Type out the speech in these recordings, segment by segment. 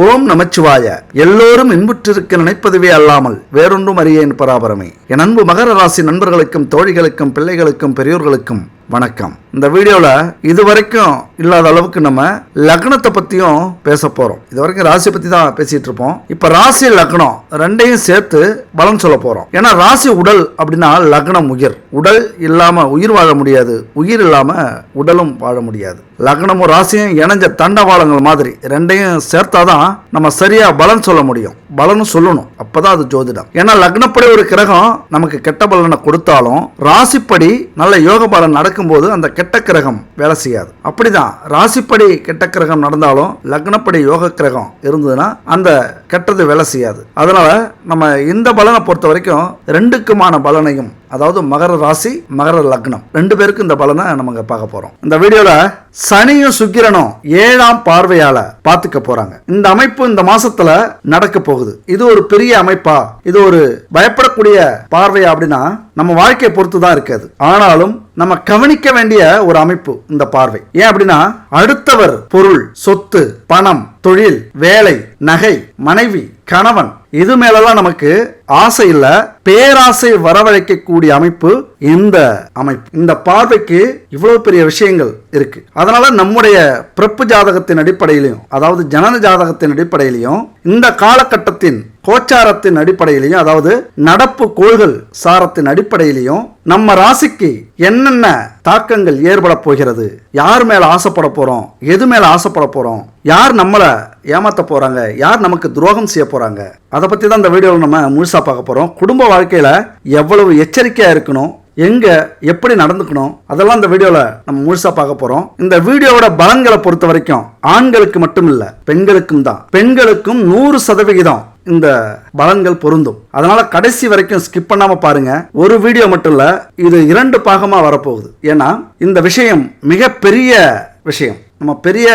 ஓம் நமச்சிவாய. எல்லோரும் இன்புற்றிருக்க நினைப்பதுவே அல்லாமல் வேறொன்றும் அறியேன் பராபரமே. என் அன்பு மகர ராசி நண்பர்களுக்கும் தோழிகளுக்கும் பிள்ளைகளுக்கும் பெரியோர்களுக்கும் வணக்கம். இந்த வீடியோல இதுவரைக்கும் இல்லாத அளவுக்கு நம்ம லக்னத்தை பத்தியும் பேச போறோம். இதுவரைக்கும் ராசி பத்தி தான் பேசிட்டு இருப்போம். இப்ப ராசி லக்னம் ரெண்டையும் சேர்த்து பலன் சொல்ல போறோம். ஏன்னா ராசி உடல் அப்படின்னா லக்னம் உயிர். உடல் இல்லாம உயிர் வாழ முடியாது, உயிர் இல்லாம உடலும் வாழ முடியாது. லக்னமும் ராசியும் இணைஞ்ச தண்டவாளங்கள் மாதிரி ரெண்டையும் சேர்த்தாதான் நம்ம சரியா பலன் சொல்ல முடியும். பலனும் சொல்லணும், அப்பதான் அது ஜோதிடம். ஏன்னா லக்னப்படி ஒரு கிரகம் நமக்கு கெட்ட பலனை கொடுத்தாலும் ராசிப்படி நல்ல யோக பலன் நடக்கும்போது அந்த கெட்ட கிரகம் வேலை செய்யாது. அப்படிதான் ராசிப்படி கெட்ட கிரகம் நடந்தாலும் லக்னப்படி யோக கிரகம் இருந்ததுன்னா அந்த கெட்டது வேலை செய்யாது. அதனால நம்ம இந்த பலனை பொறுத்த வரைக்கும் ரெண்டுக்குமான பலனையும், அதாவது மகர ராசி மகர லக்னம் ரெண்டு பேருக்கு இந்த பலனை நம்ம பார்க்க போறோம். இந்த வீடியோல சனியும் சுக்கிரனும் 7ஆம் பார்வையால பாத்துக்க போறாங்க. இந்த அமைப்பு இந்த மாசத்துல நடக்க போகுது. இது ஒரு பெரிய அமைப்பா, இது ஒரு பயப்படக்கூடிய பார்வையா அப்படின்னா நம்ம வாழ்க்கையை பொறுத்து தான் இருக்காது. ஆனாலும் நம்ம கவனிக்க வேண்டிய ஒரு அமைப்பு இந்த பார்வை. ஏன் அப்படின்னா அடுத்தவர் பொருள், சொத்து, பணம், தொழில், வேலை, நகை, மனைவி, கணவன் இது மேலெல்லாம் நமக்கு ஆசை இல்ல, பேராசை வரவழைக்கக்கூடிய அமைப்பு இந்த அமைப்பு. இந்த பார்வைக்கு இவ்வளவு பெரிய விஷயங்கள் இருக்கு. அதனால நம்முடைய பிறப்பு ஜாதகத்தின் அடிப்படையிலையும், அதாவது ஜனன ஜாதகத்தின் அடிப்படையிலையும், இந்த காலகட்டத்தின் கோச்சாரத்தின் அடிப்படையிலையும், அதாவது நடப்பு கோள்கள் சாரத்தின் அடிப்படையிலையும் நம்ம ராசிக்கு என்னென்ன தாக்கங்கள் ஏற்பட போகிறது, யார் மேல ஆசைப்பட போறோம், எது மேல ஆசைப்பட போறோம், யார் நம்மளை ஏமாத்த போறாங்க, யார் நமக்கு துரோகம் செய்ய போறாங்க, அதை பத்தி தான் இந்த வீடியோவில் நம்ம முழுசா பார்க்க போறோம். குடும்ப வாழ்க்கையில எவ்வளவு எச்சரிக்கையா இருக்கணும், எங்க எப்படி நடந்துக்கணும், அதெல்லாம் இந்த வீடியோல நம்ம முழுசா பார்க்க போறோம். இந்த வீடியோவோட பலன்களை பொறுத்த வரைக்கும் ஆண்களுக்கு மட்டும் இல்ல, பெண்களுக்கும் தான். பெண்களுக்கும் 100% இந்த பலன்கள் பொருந்தும். அதனால கடைசி வரைக்கும் ஸ்கிப் பண்ணாம பாருங்க. ஒரு வீடியோ மட்டும் இல்ல, இது 2 பாகமா வரப்போகுது. ஏன்னா இந்த விஷயம் மிகப்பெரிய விஷயம். நம்ம பெரிய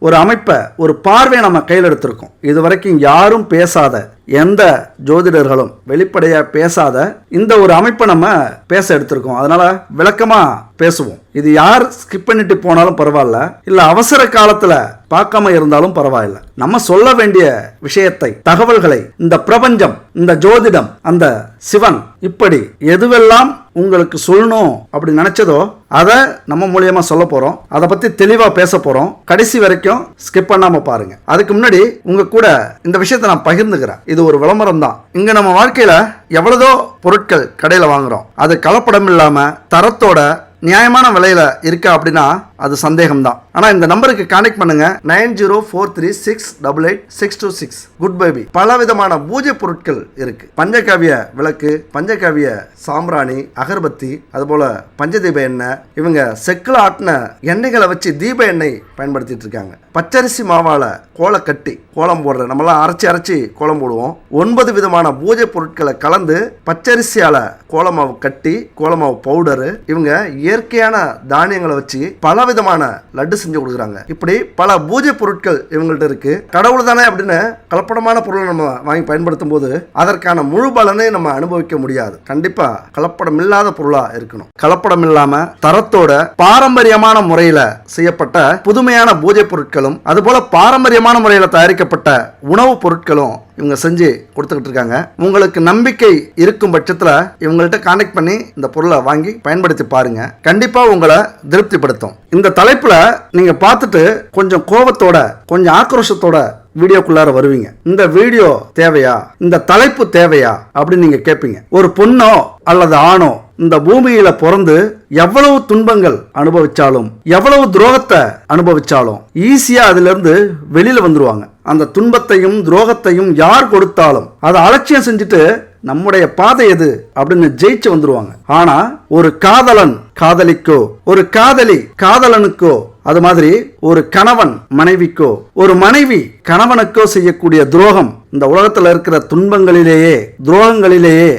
ஒரு அமைப்பை, ஒரு பார்வையை நம்ம கையில் எடுத்திருக்கோம். இது வரைக்கும் யாரும் பேசாத, எந்த ஜோதிடர்களும் வெளிப்படையா பேசாத இந்த ஒரு அமைப்பை நம்ம பேச எடுத்திருக்கோம். அதனால விளக்கமா பேசுவோம். இது யார் ஸ்கிப் பண்ணிட்டு போனாலும் பரவாயில்ல, இல்ல அவசர காலத்துல பார்க்காம இருந்தாலும் பரவாயில்ல. நம்ம சொல்ல வேண்டிய விஷயத்தை, தகவல்களை இந்த பிரபஞ்சம், இந்த ஜோதிடம், அந்த சிவன் இப்படி எதுவெல்லாம் உங்களுக்கு சொல்லணும் அப்படி நினைச்சதோ அதை நம்ம மூலியமா சொல்ல போறோம். அதை பத்தி தெளிவா பேச போறோம். கடைசி வரைக்கும் ஸ்கிப் பண்ணாம பாருங்க. அதுக்கு முன்னாடி உங்க கூட இந்த விஷயத்தை நான் பகிர்ந்துக்கிறேன். இது ஒரு விளம்பரம் தான். இங்க நம்ம வாழ்க்கையில எவ்வளவோ பொருட்கள் கடையில வாங்குறோம். அது கலப்படம் இல்லாம தரத்தோட நியாயமான விலையில இருக்கா அப்படின்னா அது சந்தேகம் தான். ஆனா இந்த நம்பருக்கு கான்டெக்ட் பண்ணுங்க. 9043688626. Good baby. பல விதமான பூஜை பொருட்கள் இருக்கு. பஞ்சகாவிய விளக்கு, பஞ்சகாவிய சாம்பிராணி, அகர்பத்தி, அதுபோல பஞ்சதீப எண்ணெய், இவங்க செக்கில் ஆட்டின எண்ணெய்களை வச்சு தீப எண்ணெய் பயன்படுத்திட்டு இருக்காங்க. பச்சரிசி மாவால கோலை கட்டி கோலம் போடுற, நம்மளாம் அரைச்சி கோலம் போடுவோம். 9 விதமான பூஜை பொருட்களை கலந்து பச்சரிசியால கோலமாவு கட்டி, கோலமாவு பவுடரு, இவங்க இயற்கையான தானியங்களை வச்சு பல விதமான லட்டு செஞ்சு கொடுக்குறாங்க. இப்படி பல பூஜை பொருட்கள் இவங்கள்ட்ட இருக்கு. கடவுள் தானே அப்படின்னு கலப்படமான பொருளை நம்ம வாங்கி பயன்படுத்தும் போது அதற்கான முழு பலனை நம்ம அனுபவிக்க முடியாது. கண்டிப்பா கலப்படம் இல்லாத பொருளா இருக்கணும். கலப்படம் இல்லாம தரத்தோட பாரம்பரியமான முறையில செய்யப்பட்ட புதுமையான பூஜை பொருட்களும், அதுபோல பாரம்பரியமான முறையில தயாரிக்கப்பட்ட உணவுப் பொருட்களும் இவங்க செஞ்சு கொடுத்துக்கிட்டு இருக்காங்க. உங்களுக்கு நம்பிக்கை இருக்கும் பட்சத்துல இவங்கள்ட்ட கான்டெக்ட் பண்ணி இந்த பொருளை வாங்கி பயன்படுத்தி பாருங்க. கண்டிப்பா உங்களை திருப்திப்படுத்தும். இந்த தலைப்புல நீங்க பார்த்துட்டு கொஞ்சம் கோபத்தோட, கொஞ்சம் ஆக்ரோஷத்தோட வீடியோக்குள்ளார வருவீங்க. இந்த வீடியோ தேவையா, இந்த தலைப்பு தேவையா அப்படின்னு நீங்க கேட்பீங்க. ஒரு பொண்ணோ அல்லது ஆணோ இந்த பூமியில பிறந்து எவ்வளவு துன்பங்கள் அனுபவிச்சாலும், எவ்வளவு துரோகத்தை அனுபவிச்சாலும் ஈஸியா அதுல இருந்து வெளியில வந்துருவாங்க. அந்த துன்பத்தையும் துரோகத்தையும் யார் கொடுத்தாலும் அதை அலட்சியம் செஞ்சுட்டு நம்முடைய பாதை எது அப்படின்னு ஜெயிச்சு வந்துருவாங்க. ஆனா ஒரு காதலன் காதலிக்கோ, ஒரு காதலி காதலனுக்கோ, அது மாதிரி ஒரு கணவன் மனைவிக்கோ, ஒரு மனைவி கணவனுக்கோ செய்யக்கூடிய துரோகம் இந்த உலகத்துல இருக்கிற துன்பங்களிலேயே, துரோகங்களிலேயே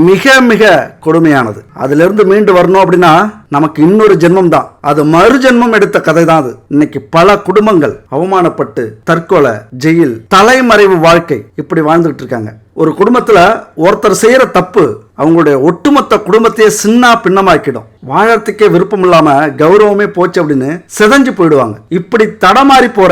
மிக மிக கொடுமையானது. அதுல இருந்து மீண்டு வரணும் அப்படின்னா நமக்கு இன்னொரு ஜென்மம் தான். அது மறு ஜென்மம் எடுத்த கதை தான் அது. இன்னைக்கு பல குடும்பங்கள் அவமானப்பட்டு தற்கொலை, ஜெயில், தலைமறைவு வாழ்க்கை இப்படி வாழ்ந்துட்டு இருக்காங்க. ஒரு குடும்பத்துல ஒருத்தர் செய்யற தப்பு அவங்களுடைய ஒட்டுமொத்த குடும்பத்தையே சின்ன பின்னமாக்கிடும். வாழறதுக்கே விருப்பம் இல்லாம கௌரவமே போச்சு அப்படின்னு சிதைஞ்சு போயிடுவாங்க. இப்படி தடமாறி போற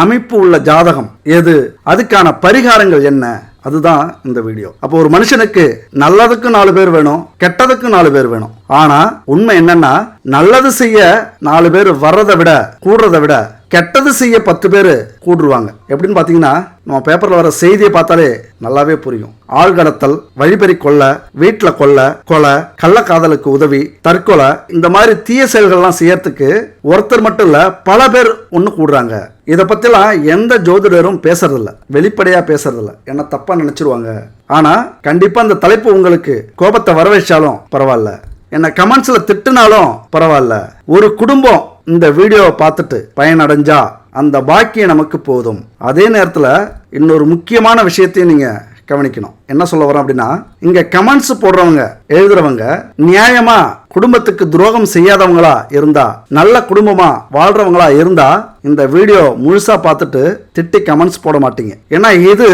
அமைப்பு உள்ள ஜாதகம் எது, அதுக்கான பரிகாரங்கள் என்ன, அதுதான் இந்த வீடியோ. அப்போ ஒரு மனுஷனுக்கு நல்லதுக்கு 4 பேர் வேணும், கெட்டதுக்கு 4 பேர் வேணும். ஆனா உண்மை என்னன்னா, நல்லது செய்ய 4 பேர் வர்றதை விட கூடுறதை விட கெட்டது செய்ய 10 பேர் கூடுருவாங்க. எப்படின்னு பாத்தீங்கன்னா, நம்ம பேப்பர்ல வர செய்தியை பார்த்தாலே நல்லாவே புரியும். ஆழ்கடத்தல், வழிபறி கொள்ள, வீட்டுல கொலை, கள்ளக்காதலுக்கு உதவி, தற்கொலை, இந்த மாதிரி தீய செயல்கள்லாம் செய்யறதுக்கு ஒருத்தர் மட்டும் இல்ல, பல பேர் ஒண்ணு கூடுறாங்க. இதை பத்திலாம் எந்த ஜோதிடரும் பேசுறதில்ல, வெளிப்படையா பேசுறதில்ல, என்ன தப்பா நினைச்சிருவாங்க. ஆனா கண்டிப்பா இந்த தலைப்பு உங்களுக்கு கோபத்தை வரவழைச்சாலும் பரவாயில்ல, என்ன கமெண்ட்ஸ்ல திட்டுனாலும் பரவாயில்ல, ஒரு குடும்பம் இந்த வீடியோவை பார்த்துட்டு பயனடைஞ்சா அந்த பாக்கியம் நமக்கு போதும். அதே நேரத்தில் இன்னொரு முக்கியமான விஷயத்தையும் நீங்க கவனிக்கணும். என்ன சொல்ல வரோம் அப்படின்னா, இங்க கமெண்ட்ஸ் போடுறவங்க, எழுதுறவங்க நியாயமா குடும்பத்துக்கு துரோகம் செய்யாதவங்களா இருந்தா, நல்ல குடும்பமா வாழ்றவங்களா இருந்தா இந்த வீடியோ முழுசா பார்த்துட்டு திட்டி கமெண்ட்ஸ் போட மாட்டீங்க. ஏன்னா இது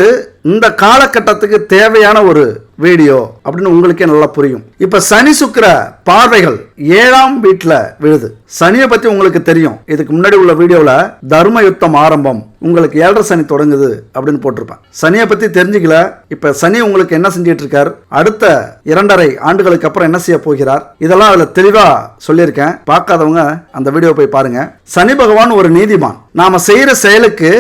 இந்த காலகட்டத்துக்கு தேவையான ஒரு வீடியோ அப்படின்னு உங்களுக்கே நல்லா புரியும். இப்ப சனி சுக்கிர பார்வைகள் 7ஆம் வீட்டுல விழுது. சனியை பத்தி உங்களுக்கு தெரியும். இதுக்கு முன்னாடி உள்ள வீடியோல தர்ம யுத்தம் ஆரம்பம், உங்களுக்கு 7.5 சனி தொடங்குது அப்படின்னு போட்டிருப்பேன். சனியை பத்தி தெரிஞ்சுக்கல. இப்ப சனி உங்களுக்கு என்ன செஞ்சிட்டு இருக்கார், அடுத்த 2.5 ஆண்டுகளுக்கு அப்புறம் என்ன செய்ய போகிறார், இதெல்லாம் அதுல தெளிவா சொல்லியிருக்கேன். பார்க்காதவங்க அந்த வீடியோ போய் பாருங்க. சனி பகவான் ஒரு நீதிமான். நாம செய்யற செயலுக்கு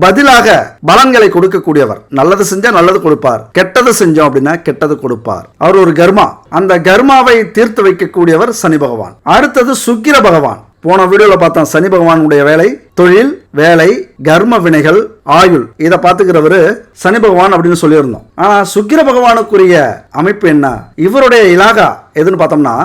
பதிலாக பலன்களை கொடுக்கக்கூடியவர். நல்லது செஞ்சா நல்லது கொடுப்பார், கெட்டது செஞ்சோம் அப்படின்னா கெட்டது கொடுப்பார். அவர் ஒரு கர்மா. அந்த கர்மாவை தீர்த்து வைக்கக்கூடியவர் சனி பகவான். அடுத்தது சுக்கிர பகவான். போன வீடியோல பார்த்தோம், சனி பகவானுடைய வேலை தொழில், வேலை, கர்ம வினைகள், ஆயுள், இதை பார்த்துக்கிறவரு சனி பகவான் அப்படின்னு சொல்லியிருந்தோம். ஆனா சுக்கிர பகவானுக்குரிய அமைப்பு என்ன, இவருடைய இலாகா எதுன்னு பார்த்தோம்னா,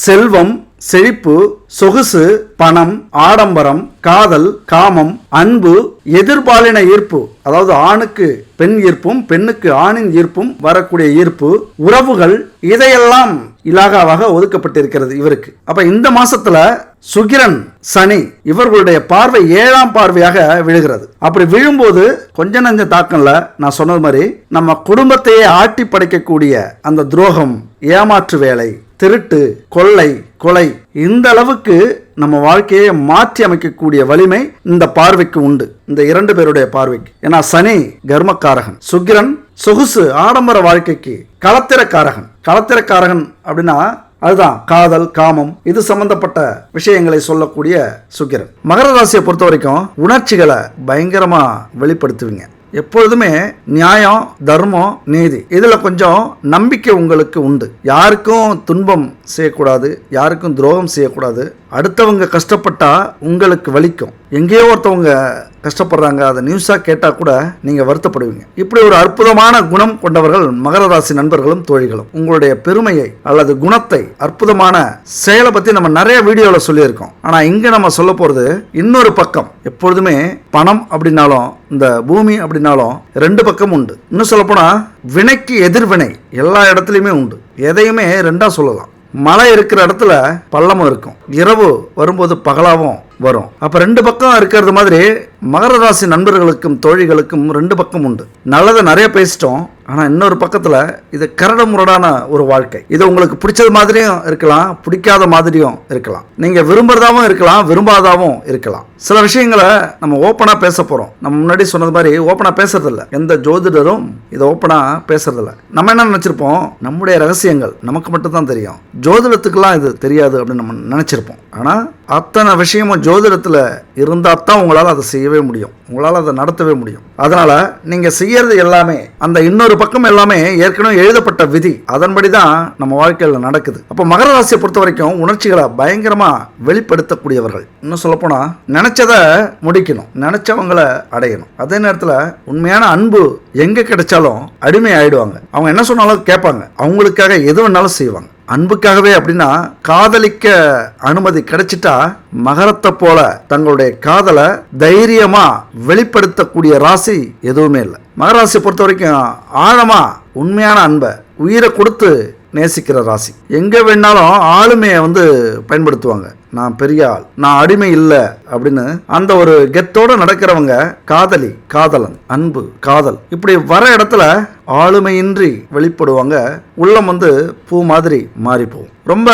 செல்வம், செழிப்பு, சொகுசு, பணம், ஆடம்பரம், காதல், காமம், அன்பு, எதிர்பாலின ஈர்ப்பு, அதாவது ஆணுக்கு பெண் ஈர்ப்பும் பெண்ணுக்கு ஆணின் ஈர்ப்பும் வரக்கூடிய ஈர்ப்பு, உறவுகள், இதையெல்லாம் இலாகாவாக ஒதுக்கப்பட்டிருக்கிறது இவருக்கு. அப்ப இந்த மாசத்துல சுக்கிரன் சனி இவர்களுடைய பார்வை 7ஆம் பார்வையாக விழுகிறது. அப்படி விழும்போது கொஞ்ச நஞ்ச தாக்கம்ல, நான் சொன்னது மாதிரி நம்ம குடும்பத்தையே ஆட்டி படைக்கக்கூடிய அந்த துரோகம், ஏமாற்று வேலை, திருட்டு, கொள்ளை, கொலை, இந்த அளவுக்கு நம்ம வாழ்க்கையை மாற்றி அமைக்கக்கூடிய வலிமை இந்த பார்வைக்கு உண்டு, இந்த 2 பேருடைய பார்வைக்கு. ஏன்னா சனி கர்மக்காரகன், சுக்கிரன் சொகுசு ஆடம்பர வாழ்க்கைக்கு களத்திரக்காரகன். களத்திரக்காரகன் அப்படின்னா அதுதான் காதல், காமம், இது சம்பந்தப்பட்ட விஷயங்களை சொல்லக்கூடிய சுக்கிரன். மகர ராசியை பொறுத்த வரைக்கும் உணர்ச்சிகளை பயங்கரமா வெளிப்படுத்துவீங்க. எப்பொழுதுமே நியாயம், தர்மம், நீதி, இதுல கொஞ்சம் நம்பிக்கை உங்களுக்கு உண்டு. யாருக்கும் துன்பம் செய்யக்கூடாது, யாருக்கும் துரோகம் செய்யக்கூடாது. அடுத்தவங்க கஷ்டப்பட்டா உங்களுக்கு வலிக்கும். எங்கேயோ ஒருத்தவங்க கஷ்டப்படுறாங்க, அதை நியூஸா கேட்டா கூட நீங்க வருத்தப்படுவீங்க. இப்படி ஒரு அற்புதமான குணம் கொண்டவர்கள் மகர ராசி நண்பர்களும் தோழிகளும். உங்களுடைய பெருமையை அல்லது குணத்தை, அற்புதமான செயலை பத்தி நம்ம நிறைய வீடியோல சொல்லியிருக்கோம். ஆனா இங்க நம்ம சொல்ல போறது இன்னொரு பக்கம். எப்பொழுதுமே பணம் அப்படின்னாலும் இந்த பூமி அப்படின்னாலும் 2 பக்கம் உண்டு. இன்னும் சொல்ல போனா வினைக்கு எதிர்வினை எல்லா இடத்துலயுமே உண்டு. எதையுமே 2ஆ சொல்லலாம். மழை இருக்கிற இடத்துல பள்ளமும் இருக்கும், இரவு வரும்போது பகலாவும் வரும். அப்ப 2 பக்கம் இருக்கிறது மாதிரி மகர ராசி நண்பர்களுக்கும் தோழிகளுக்கும் 2 பக்கம் உண்டு. நல்லதை நிறைய பேசிட்டோம். ஆனா இன்னொரு பக்கத்துல இது கரடு முரடான ஒரு வாழ்க்கை. இது உங்களுக்கு பிடிச்சது மாதிரியும் இருக்கலாம், பிடிக்காத மாதிரியும் இருக்கலாம். நீங்க விரும்புறதாவும் இருக்கலாம், விரும்பாதாவும் இருக்கலாம். சில விஷயங்களை நம்ம ஓப்பனா பேச போறோம். நம்ம முன்னாடி சொன்னது மாதிரி ஓப்பனா பேசுறது இல்ல, எந்த ஜோதிடரும் இதை ஓப்பனா பேசுறது இல்ல. நம்ம என்ன நினைச்சிருப்போம், நம்முடைய ரகசியங்கள் நமக்கு மட்டும் தான் தெரியும், ஜோதிடத்துக்கெல்லாம் இது தெரியாது அப்படின்னு நம்ம நினைச்சிருப்போம். ஆனா அத்தனை விஷயமும் ஜோதிடத்துல இருந்தா தான் உங்களால் அதை செய்யவே முடியும், உங்களால் அதை நடத்தவே முடியும். அதனால நீங்க செய்யறது எல்லாமே, அந்த இன்னொரு பக்கம் எல்லாமே ஏற்கனவே எழுதப்பட்ட விதி, அதன்படி தான் நம்ம வாழ்க்கையில் நடக்குது. அப்போ மகர ராசியை பொறுத்த வரைக்கும் உணர்ச்சிகளை பயங்கரமா வெளிப்படுத்தக்கூடியவர்கள். இன்னும் சொல்ல போனா நினைச்சதை முடிக்கணும், நினைச்சவங்களை அடையணும். அதே நேரத்தில் உண்மையான அன்பு எங்க கிடைச்சாலும் அடிமை ஆயிடுவாங்க. அவங்க என்ன சொன்னாலும் கேட்பாங்க, அவங்களுக்காக எது வேணாலும் செய்வாங்க. அன்புக்காகவே அப்படின்னா காதலிக்க அனுமதி கிடைச்சிட்டா மகரத்தை போல தங்களுடைய காதலை தைரியமா வெளிப்படுத்தக்கூடிய ராசி எதுவுமே இல்லை. மகராசியை பொறுத்த வரைக்கும் ஆழமா உண்மையான அன்பை உயிரை கொடுத்து நேசிக்கிற ராசி. எங்க வேணாலும் ஆளுமையை பயன்படுத்துவாங்க. நான் பெரிய ஆள், நான் அடிமை இல்லை அப்படின்னு அந்த ஒரு கெத்தோட நடக்கிறவங்க காதலி, காதலன், அன்பு, காதல் இப்படி வர இடத்துல ஆளுமையின்றி வெளிப்படுவாங்க. உள்ளம் பூ மாதிரி மாறி போகும். ரொம்ப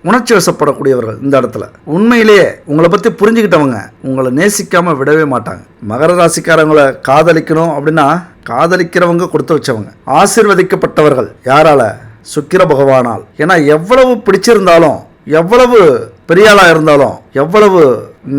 உணர்ச்சி வசப்படக்கூடியவர்கள் இந்த இடத்துல. உண்மையிலேயே உங்களை பற்றி புரிஞ்சுக்கிட்டவங்க உங்களை நேசிக்காம விடவே மாட்டாங்க. மகர ராசிக்காரங்களை காதலிக்கணும் அப்படின்னா காதலிக்கிறவங்க கொடுத்து வச்சவங்க, ஆசீர்வதிக்கப்பட்டவர்கள். யாரால? சுக்கிர பகவானால். ஏன்னா எவ்வளவு பிடிச்சிருந்தாலும், எவ்வளவு பெரியாளா இருந்தாலும், எவ்வளவு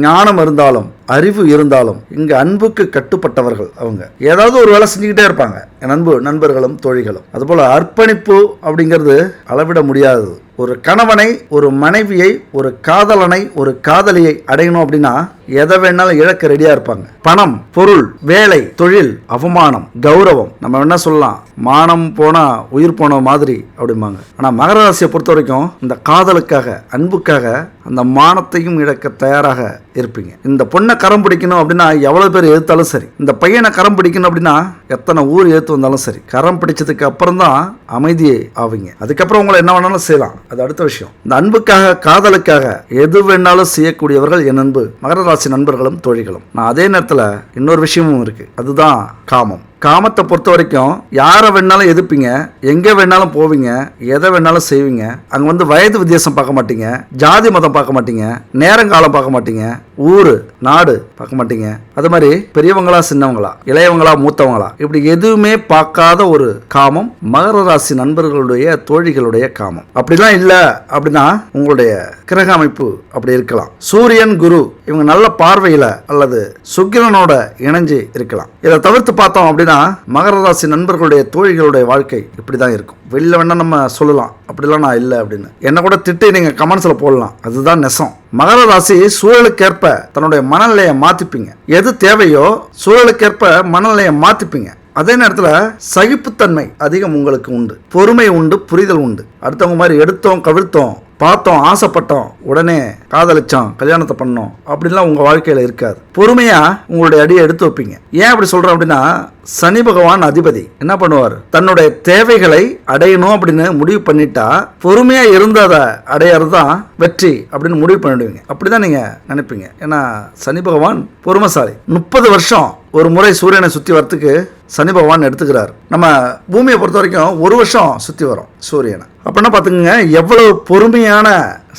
ஞானம் இருந்தாலும், அறிவு இருந்தாலும் இங்க அன்புக்கு கட்டுப்பட்டவர்கள் அவங்க. ஏதாவது ஒரு வேலை செஞ்சுக்கிட்டே இருப்பாங்க என் அன்பு நண்பர்களும் தோழிகளும். அதுபோல அர்ப்பணிப்பு அப்படிங்கிறது அளவிட முடியாதது. ஒரு கணவனை, ஒரு மனைவியை, ஒரு காதலனை, ஒரு காதலியை அடையணும் அப்படின்னா எதை வேணாலும் இழக்க ரெடியா இருப்பாங்க. பணம், பொருள், வேலை, தொழில், அவமானம், கௌரவம், நம்ம என்ன சொல்லலாம், மானம் போனா உயிர் போன மாதிரி அப்படிம்பாங்க. ஆனா மகர ராசியை பொறுத்த வரைக்கும் இந்த காதலுக்காக, அன்புக்காக அந்த மானத்தையும் இழக்க தயாராக இருப்பீங்க. இந்த பொண்ணை கரம் பிடிக்கணும் அப்படின்னா எவ்வளவு பேர் எதிர்த்தாலும் சரி, இந்த பையனை கரம் பிடிக்கணும் அப்படின்னா எத்தனை ஊர் ஏத்து வந்தாலும் சரி, கரம் பிடிச்சதுக்கு அப்புறம் தான் அமைதியே ஆவீங்க. அதுக்கப்புறம் உங்களை என்ன வேணாலும் செய்யலாம், அது அடுத்த விஷயம். இந்த அன்புக்காக, காதலுக்காக எது வேணாலும் செய்யக்கூடியவர்கள் என் அன்பு மகர ராசி நண்பர்களும் தோழிகளும். நான் அதே நேரத்தில் இன்னொரு விஷயமும் இருக்கு, அதுதான் காமம். காமத்தை பொறுத்த வரைக்கும் யாரை வேணாலும் எதிர்ப்பீங்க, எங்கே வேணாலும் போவீங்க, எதை வேணாலும் செய்வீங்க. அங்கே வயது வித்தியாசம் பார்க்க மாட்டீங்க, ஜாதி மதம் பார்க்க மாட்டீங்க, நேரங்காலம் பார்க்க மாட்டீங்க, ஊரு நாடு பார்க்க மாட்டீங்க. அது மாதிரி பெரியவங்களா சின்னவங்களா, இளையவங்களா மூத்தவங்களா, இப்படி எதுவுமே பார்க்காத ஒரு காமம் மகர ராசி நண்பர்களுடைய தோழிகளுடைய காமம். அப்படிலாம் இல்லை அப்படின்னா உங்களுடைய கிரக அமைப்பு அப்படி இருக்கலாம். சூரியன், குரு இவங்க நல்ல பார்வையில அல்லது சுக்கிரனோட இணைஞ்சு இருக்கலாம். இதை தவிர்த்து பார்த்தோம் அப்படின்னா மகர ராசி நண்பர்களுடைய தோழிகளுடைய வாழ்க்கை இப்படிதான் இருக்கும். வெளில வேணா நம்ம சொல்லலாம் அப்படிலாம் நான் இல்லை அப்படின்னு, என்ன கூட திட்டி நீங்க கமெண்ட்ஸ்ல போடலாம், அதுதான் நெசம். மகர ராசி சூழலுக்கேற்ப தன்னுடைய மனநிலையை மாத்திப்பீங்க. எது தேவையோ சூழலுக்கேற்ப மனநிலையை மாத்திப்பீங்க. அதே நேரத்தில் சகிப்புத்தன்மை அதிகம் உங்களுக்கு உண்டு, பொறுமை உண்டு, புரிதல் உண்டு. அடுத்தவங்க மாதிரி எடுத்தோம், கவிழ்த்தோம், பார்த்தோம், ஆசைப்பட்டோம், உடனே காதலிச்சோம், கல்யாணத்தை பண்ணோம் அப்படின்லாம் உங்கள் வாழ்க்கையில் இருக்காது. பொறுமையாக உங்களுடைய அடியை எடுத்து வைப்பீங்க. ஏன் அப்படி சொல்கிறேன் அப்படின்னா சனி பகவான் அதிபதி என்ன பண்ணுவார், தன்னுடைய தேவைகளை அடையணும் அப்படின்னு முடிவு பண்ணிட்டா பொறுமையாக இருந்து அதை அடையிறது தான் வெற்றி அப்படின்னு முடிவு பண்ணிடுவீங்க. அப்படிதான் நீங்கள் நினைப்பீங்க. ஏன்னா சனி பகவான் பொறுமைசாலி. 30 வருஷம் ஒரு முறை சூரியனை சுற்றி வரத்துக்கு சனி பகவான் எடுத்துக்கிறார். நம்ம பூமியை பொறுத்த வரைக்கும் 1 வருஷம் சுற்றி வரும் சூரியனை. அப்படின்னா பார்த்துக்குங்க எவ்வளவு பொறுமையான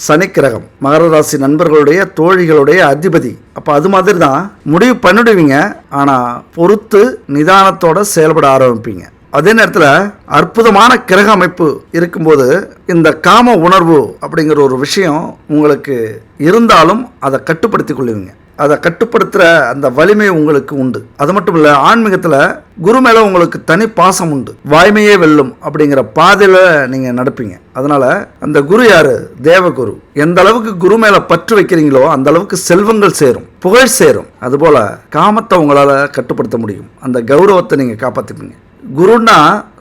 சனி கிரகம் மகர ராசி நண்பர்களுடைய தோழிகளுடைய அதிபதி. அப்போ அது மாதிரி தான் முடிவு பண்ணிடுவீங்க, ஆனால் பொறுத்து நிதானத்தோட செயல்பட ஆரம்பிப்பீங்க. அதே நேரத்தில் அற்புதமான கிரக அமைப்பு இருக்கும்போது இந்த காம உணர்வு அப்படிங்கிற ஒரு விஷயம் உங்களுக்கு இருந்தாலும் அதை கட்டுப்படுத்தி கொள்ளுவீங்க. அதை கட்டுப்படுத்துகிற அந்த வலிமை உங்களுக்கு உண்டு. அது மட்டும் இல்லை, ஆன்மீகத்தில் குரு மேலே உங்களுக்கு தனி பாசம் உண்டு. வாய்மையே வெல்லும் அப்படிங்கிற பாதையில் நீங்கள் நடப்பீங்க. அதனால் அந்த குரு யார்? தேவகுரு. எந்த அளவுக்கு குரு மேலே பற்று வைக்கிறீங்களோ அந்த அளவுக்கு செல்வங்கள் சேரும், புகழ் சேரும். அதுபோல் காமத்தை உங்களால் கட்டுப்படுத்த முடியும். அந்த கௌரவத்தை நீங்கள் காப்பாற்றிப்பீங்க. குருன்னா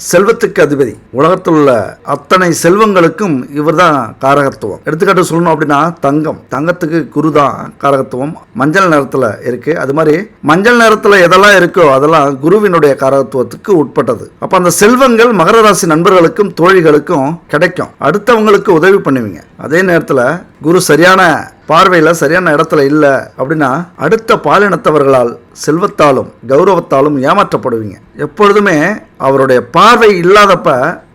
செல்வத்துக்கு அதிபதி. உலகத்தில் உள்ள அத்தனை செல்வங்களுக்கும் இவர் தான் காரகத்துவம். எடுத்துக்காட்டு சொல்லணும் அப்படின்னா தங்கம், தங்கத்துக்கு குரு தான் காரகத்துவம். மஞ்சள் நிறத்தில் இருக்கு. அது மாதிரி மஞ்சள் நிறத்தில் எதெல்லாம் இருக்கோ அதெல்லாம் குருவினுடைய காரகத்துவத்துக்கு உட்பட்டது. அப்போ அந்த செல்வங்கள் மகர ராசி நண்பர்களுக்கும் தோழிகளுக்கும் கிடைக்கும். அடுத்தவங்களுக்கு உதவி பண்ணுவீங்க. அதே நேரத்தில் குரு சரியான பார்வையில் சரியான இடத்துல இல்லை அப்படின்னா அடுத்த பாலினத்தவர்களால் செல்வத்தாலும் கௌரவத்தாலும் ஏமாற்றப்படுவீங்க. எப்பொழுதுமே அவருடைய பார்வை இல்லாதப்ப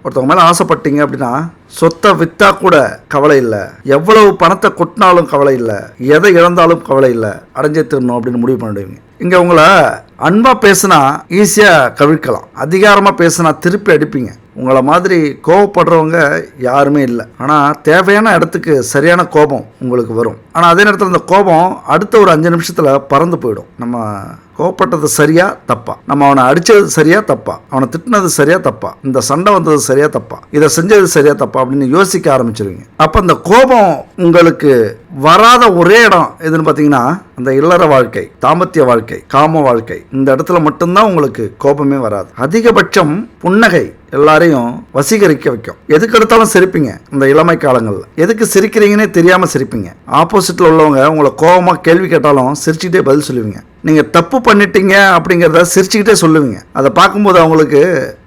ஒருத்தவங்க மேலே ஆசைப்பட்டீங்க அப்படின்னா சொத்தை விற்றா கூட கவலை இல்லை, எவ்வளவு பணத்தை கொட்டினாலும் கவலை இல்லை, எதை இழந்தாலும் கவலை இல்லை, அடைஞ்சே திரும்பணும் அப்படின்னு முடிவு பண்ணிடுவீங்க. இங்கே உங்களை அன்பாக பேசுனா ஈஸியாக கவிழ்க்கலாம், அதிகாரமாக பேசுனா திருப்பி அடிப்பீங்க. உங்களை மாதிரி கோவப்படுறவங்க யாருமே இல்லை. ஆனால் தேவையான இடத்துக்கு சரியான கோபம் உங்களுக்கு வரும். ஆனால் அதே நேரத்தில் அந்த கோபம் அடுத்த ஒரு 5 நிமிஷத்தில் பறந்து போயிடும். நம்ம கோவப்பட்டது சரியா தப்பா, நம்ம அவனை அடித்தது சரியா தப்பா, அவனை திட்டினது சரியா தப்பா, இந்த சண்டை வந்தது சரியா தப்பா, இதை செஞ்சது சரியா தப்பா அப்படின்னு யோசிக்க ஆரம்பிச்சிருவீங்க. அப்போ அந்த கோபம் உங்களுக்கு வராத ஒரே இடம் எதுன்னு பார்த்தீங்கன்னா அந்த இல்லற வாழ்க்கை, தாம்பத்திய வாழ்க்கை, காம வாழ்க்கை. இந்த இடத்துல மட்டும்தான் உங்களுக்கு கோபமே வராது. அதிகபட்சம் புன்னகை எல்லாரையும் வசீகரிக்க வைக்கும். எதுக்கு எடுத்தாலும் சிரிப்பீங்க. இந்த இளமை காலங்களில் எதுக்கு சிரிக்கிறீங்கன்னே தெரியாமல் சிரிப்பீங்க. ஆப்போசிட்டில் உள்ளவங்க உங்களை கோபமாக கேள்வி கேட்டாலும் சிரிச்சுக்கிட்டே பதில் சொல்லுவீங்க. நீங்கள் தப்பு பண்ணிட்டீங்க அப்படிங்கிறத சிரிச்சுக்கிட்டே சொல்லுவீங்க. அதை பார்க்கும்போது அவங்களுக்கு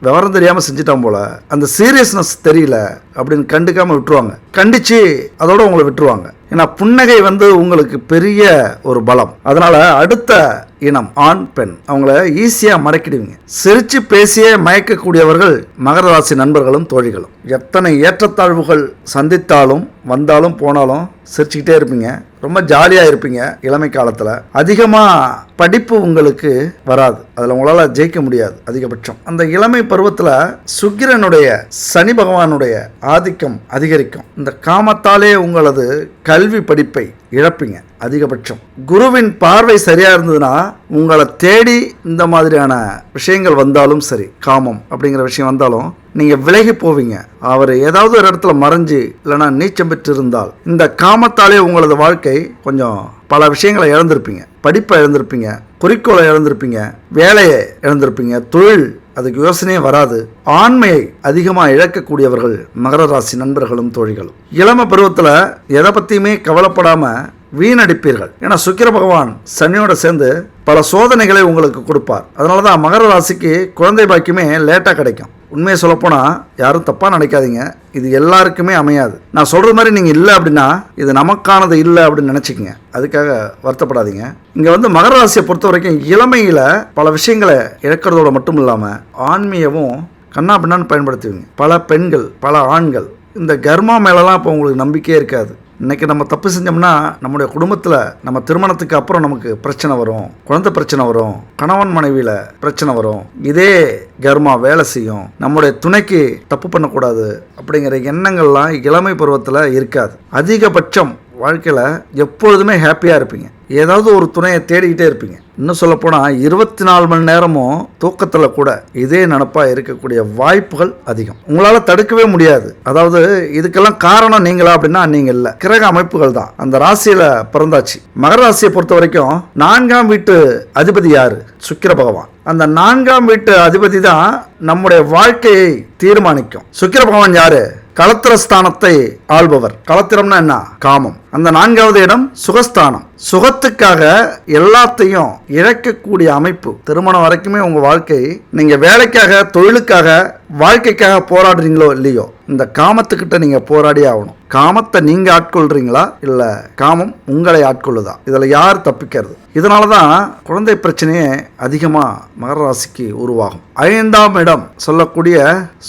விவரம் தெரியாமல் செஞ்சுட்டான் போல, அந்த சீரியஸ்னஸ் தெரியல, அப்படின்னு கண்டுக்காம விட்டுருவாங்க. கண்டிச்சு அதோட உங்களை விட்டுருவாங்க. ஏன்னா புன்னகை உங்களுக்கு பெரிய ஒரு பலம். அதனால அடுத்த இனம் ஆண் பெண் அவங்கள ஈஸியா மடக்கிடுவீங்க. சிரிச்சு பேசியே மயக்கக்கூடியவர்கள் மகர ராசி நண்பர்களும் தோழிகளும். எத்தனை ஏற்றத்தாழ்வுகள் சந்தித்தாலும் வந்தாலும் போனாலும் சிரிச்சுக்கிட்டே இருப்பீங்க. ரொம்ப ஜாலியாக இருப்பீங்க. இளமை காலத்தில் அதிகமாக படிப்பு உங்களுக்கு வராது. அதில் உங்களால் ஜெயிக்க முடியாது அதிகபட்சம். அந்த இளமை பருவத்தில் சுக்கிரனுடைய சனி பகவானுடைய ஆதிக்கம் அதிகரிக்கும். இந்த காமத்தாலே உங்களது கல்வி படிப்பை இழப்பீங்க அதிகபட்சம். குருவின் பார்வை சரியாக இருந்ததுன்னா உங்களை தேடி இந்த மாதிரியான விஷயங்கள் வந்தாலும் சரி, காமம் அப்படிங்கிற விஷயம் வந்தாலும் நீங்கள் விலகி போவீங்க. அவர் ஏதாவது ஒரு இடத்துல மறைஞ்சு இல்லைன்னா நீச்சம் பெற்று இருந்தால் இந்த காமத்தாலே உங்களது வாழ்க்கை கொஞ்சம் பல விஷயங்களை இழந்திருப்பீங்க. படிப்பை இழந்திருப்பீங்க, குறிக்கோளை இழந்திருப்பீங்க, வேலையை இழந்திருப்பீங்க, தொழில் அதுக்கு யோசனையே வராது. ஆண்மையை அதிகமாக இழக்கக்கூடியவர்கள் மகர ராசி நண்பர்களும் தோழிகளும். இளம பருவத்தில் எதை பற்றியுமே கவலைப்படாமல் வீணடிப்பீர்கள். ஏன்னா சுக்கிர பகவான் சனியோட சேர்ந்து பல சோதனைகளை உங்களுக்கு கொடுப்பார். அதனால தான் மகர ராசிக்கு குழந்தை பாக்கியமே லேட்டாக கிடைக்கும். உண்மையை சொல்லப்போனால் யாரும் தப்பாக நினைக்காதீங்க, இது எல்லாருக்குமே அமையாது. நான் சொல்கிற மாதிரி நீங்கள் இல்லை அப்படின்னா இது நமக்கானது இல்லை அப்படின்னு நினச்சிக்கங்க. அதுக்காக வருத்தப்படாதீங்க. இங்கே மகர ராசியை பொறுத்த வரைக்கும் இளமையில் பல விஷயங்களை இழக்கிறதோட மட்டும் இல்லாமல் ஆன்மீகமும் கண்ணா பின்னான்னு பயன்படுத்துவீங்க. பல பெண்கள், பல ஆண்கள் இந்த கர்மா மேலெலாம் இப்போ உங்களுக்கு நம்பிக்கையே இருக்காது. இன்றைக்கி நம்ம தப்பு செஞ்சோம்னா நம்முடைய குடும்பத்தில் நம்ம திருமணத்துக்கு அப்புறம் நமக்கு பிரச்சனை வரும், குழந்தை பிரச்சனை வரும், கணவன் மனைவியில் பிரச்சனை வரும். இதே கர்மா வேலை செய்யும். நம்முடைய துணைக்கு தப்பு பண்ணக்கூடாது அப்படிங்கிற எண்ணங்கள்லாம் இளமை பருவத்தில் இருக்காது. அதிகபட்சம் வாழ்க்கையில் எப்பொழுதுமே ஹாப்பியாக இருப்பீங்க. ஏதாவது ஒரு துணையை தேடிக்கிட்டே இருப்பீங்க. இன்னும் சொல்லப்போனால் 24 மணி நேரமும் தூக்கத்தில் கூட இதே நினப்பாக இருக்கக்கூடிய வாய்ப்புகள் அதிகம். உங்களால் தடுக்கவே முடியாது. அதாவது இதுக்கெல்லாம் காரணம் நீங்களா அப்படின்னா நீங்கள் இல்லை, கிரக அமைப்புகள் தான். அந்த ராசியில் பிறந்தாச்சு. மகர ராசியை பொறுத்த வரைக்கும் 4ஆம் வீட்டு அதிபதி யாரு? சுக்கிர பகவான். அந்த 4ஆம் வீட்டு அதிபதி தான் நம்முடைய வாழ்க்கையை தீர்மானிக்கும். சுக்கிர பகவான் யாரு? களத்திரஸ்தானத்தை ஆள்பவர். களத்திரம்னா என்ன? காமம். அந்த 4வது இடம் சுகஸ்தானம். சுகத்துக்காக எல்லாத்தையும் இழக்கக்கூடிய அமைப்பு. திருமணம் வரைக்குமே உங்க வாழ்க்கை, நீங்க வேலைக்காக, தொழிலுக்காக, வாழ்க்கைக்காக போராடுறீங்களோ இல்லையோ, இந்த காமத்துக்கிட்ட நீங்க போராடி ஆகணும். காமத்தை நீங்க ஆட்கொள்றீங்களா இல்ல காமம் உங்களை ஆட்கொள்ளுதா? இதுல யார் தப்பிக்கிறது? இதனால தான் குழந்தை பிரச்சனையே அதிகமா மகர ராசிக்கு உருவாகும். 5ஆம் இடம் சொல்லக்கூடிய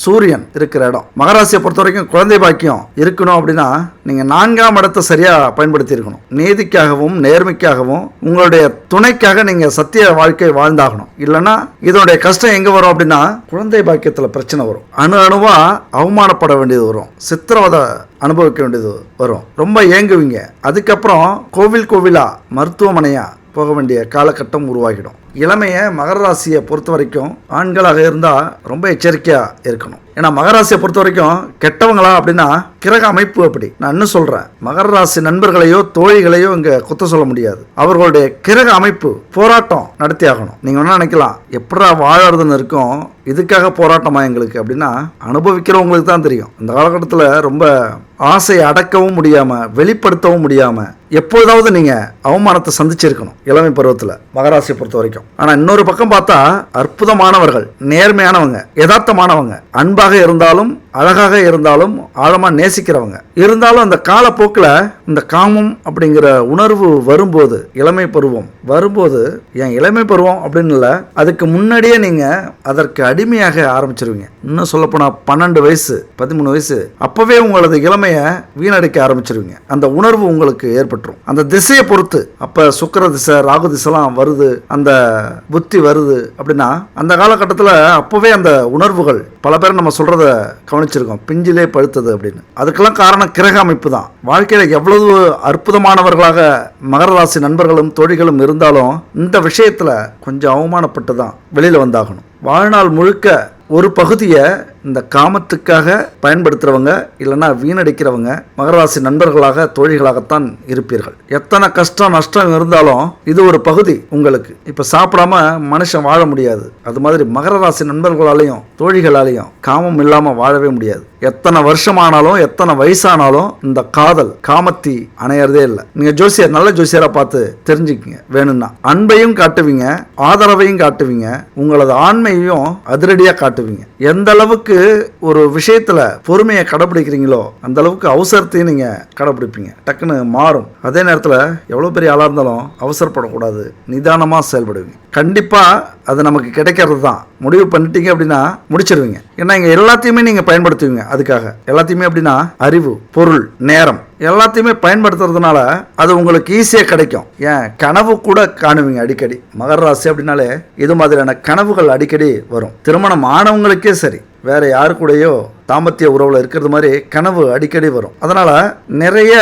சூரியன் இருக்கிற இடம். மகர ராசியை பொறுத்த வரைக்கும் குழந்தை பாக்கியம் இருக்கணும் அப்படின்னா நீங்க 4ஆம் இடத்தை சரியா பயன்படுத்தி இருக்கணும். நீதிக்காகவும் நேர்மைக்காகவும் உங்களுடைய துணைக்காக நீங்க சத்திய வாழ்க்கை வாழ்ந்தாகணும். இல்லைன்னா இதனுடைய கஷ்டம் எங்க வரும் அப்படின்னா குழந்தை பாக்கியத்துல பிரச்சனை வரும். அணுவா அவமானப்பட வேண்டியது வரும். சித்திரவதை அனுபவிக்க வேண்டியது வரும். ரொம்ப ஏங்குவீங்க. அதுக்கப்புறம் கோவிலா மருத்துவமனையா போக வேண்டிய காலகட்டம் உருவாகிடும். இளமையை மகர ராசியை பொறுத்த வரைக்கும் ஆண்களாக இருந்தால் ரொம்ப எச்சரிக்கையாக இருக்கணும். ஏன்னா மகர ராசியை பொறுத்த வரைக்கும் கெட்டவங்களா அப்படின்னா கிரக அமைப்பு அப்படி. நான் இன்னும் சொல்கிறேன், மகர ராசி நண்பர்களையோ தோழிகளையோ இங்கே குத்த சொல்ல முடியாது. அவர்களுடைய கிரக அமைப்பு போராட்டம் நடத்தி ஆகணும். நீங்கள் என்ன நினைக்கலாம், எப்படா வாழறதுன்னு இருக்கும், இதுக்காக போராட்டமா எங்களுக்கு அப்படின்னா அனுபவிக்கிறவங்களுக்கு தான் தெரியும். இந்த காலகட்டத்தில் ரொம்ப ஆசையை அடக்கவும் முடியாமல் வெளிப்படுத்தவும் முடியாமல் எப்போதாவது நீங்கள் அவமானத்தை சந்திச்சிருக்கணும் இளமை பருவத்தில் மகராசியை பொறுத்த வரைக்கும். ஆனால் இன்னொரு பக்கம் பார்த்தா அற்புதமானவர்கள், நேர்மையானவங்க, யதார்த்தமானவங்க, அன்பாக இருந்தாலும் அழகாக இருந்தாலும் ஆழமாக நேசிக்கிறவங்க. இருந்தாலும் அந்த காலப்போக்கில் இந்த காமம் அப்படிங்கிற உணர்வு வரும்போது, இளமை பருவம் வரும்போது, என் இளமை பருவம் அப்படின்னு இல்லை, அதுக்கு முன்னாடியே நீங்கள் அதற்கு அடிமையாக ஆரம்பிச்சிருவீங்க. இன்னும் சொல்லப்போனால் 12 வயசு 13 வயசு அப்போவே உங்களது இளமையை வீணடிக்க ஆரம்பிச்சிருவீங்க. அந்த உணர்வு உங்களுக்கு ஏற்பட்டுரும். அந்த திசையை பொறுத்து, அப்போ சுக்கிர திசை ராகு திசைலாம் வருது, அந்த புத்தி வருது அப்படின்னா அந்த காலகட்டத்தில் அப்போவே அந்த உணர்வுகள் பல பேர் நம்ம சொல்கிறத கவனிச்சிருக்கோம், பிஞ்சிலே பழுத்தது அப்படின்னு. அதுக்கெல்லாம் காரணம் கிரக அமைப்பு தான். வாழ்க்கையில் எவ்வளவு அற்புதமானவர்களாக மகர ராசி நண்பர்களும் தோழிகளும் இருந்தாலும் இந்த விஷயத்தில் கொஞ்சம் அவமானப்பட்டு தான் வெளியில் வந்தாகணும். வாழ்நாள் முழுக்க ஒரு பகுதியை இந்த காமத்துக்காக பயன்படுத்துகிறவங்க இல்லைன்னா வீணடிக்கிறவங்க மகராசி நண்பர்களாக தோழிகளாகத்தான் இருப்பீர்கள். எத்தனை கஷ்டம் நஷ்டம் இருந்தாலும் இது ஒரு பகுதி உங்களுக்கு. இப்போ சாப்பிடாம மனுஷன் வாழ முடியாது. அது மாதிரி மகர ராசி நண்பர்களாலையும் தோழிகளாலையும் காமம் இல்லாமல் வாழவே முடியாது. எத்தனை வருஷமானாலும் எத்தனை வயசானாலும் இந்த காதல் காமத்தி அணையறதே இல்லை. நீங்கள் ஜோசியர் நல்ல ஜோசியராக பார்த்து தெரிஞ்சுக்கிங்க. வேணும்னா அன்பையும் காட்டுவீங்க, ஆதரவையும் காட்டுவீங்க, உங்களது ஆண்மையையும் அதிரடியாக காட்டுவீங்க. எந்த அளவுக்கு அளவுக்கு ஒரு விஷயத்துல பொறுமையை கடைபிடிக்கிறீங்களோ அந்த அளவுக்கு அவசரத்தையும் நீங்க கடைபிடிப்பீங்க. டக்குன்னு மாறும். அதே நேரத்தில் எவ்வளவு பெரிய ஆளா இருந்தாலும் அவசரப்படக்கூடாது, நிதானமா செயல்படுவீங்க. கண்டிப்பா அது நமக்கு கிடைக்கிறது தான். முடிவு பண்ணிட்டீங்க அப்படின்னா முடிச்சிருவீங்க. ஏன்னா இங்க எல்லாத்தையுமே நீங்க பயன்படுத்துவீங்க. அதுக்காக எல்லாத்தையுமே அப்படின்னா அறிவு, பொருள், நேரம் எல்லாத்தையுமே பயன்படுத்துறதுனால அது உங்களுக்கு ஈஸியாக கிடைக்கும். ஏன் கனவு கூட காணுவீங்க அடிக்கடி. மகர ராசி அப்படின்னாலே இது மாதிரியான கனவுகள் அடிக்கடி வரும். திருமணம் ஆனவங்களுக்கே சரி, வேற யாரு கூடயோ தாம்பத்திய உறவுல இருக்கிறது மாதிரி கனவு அடிக்கடி வரும். அதனால நிறைய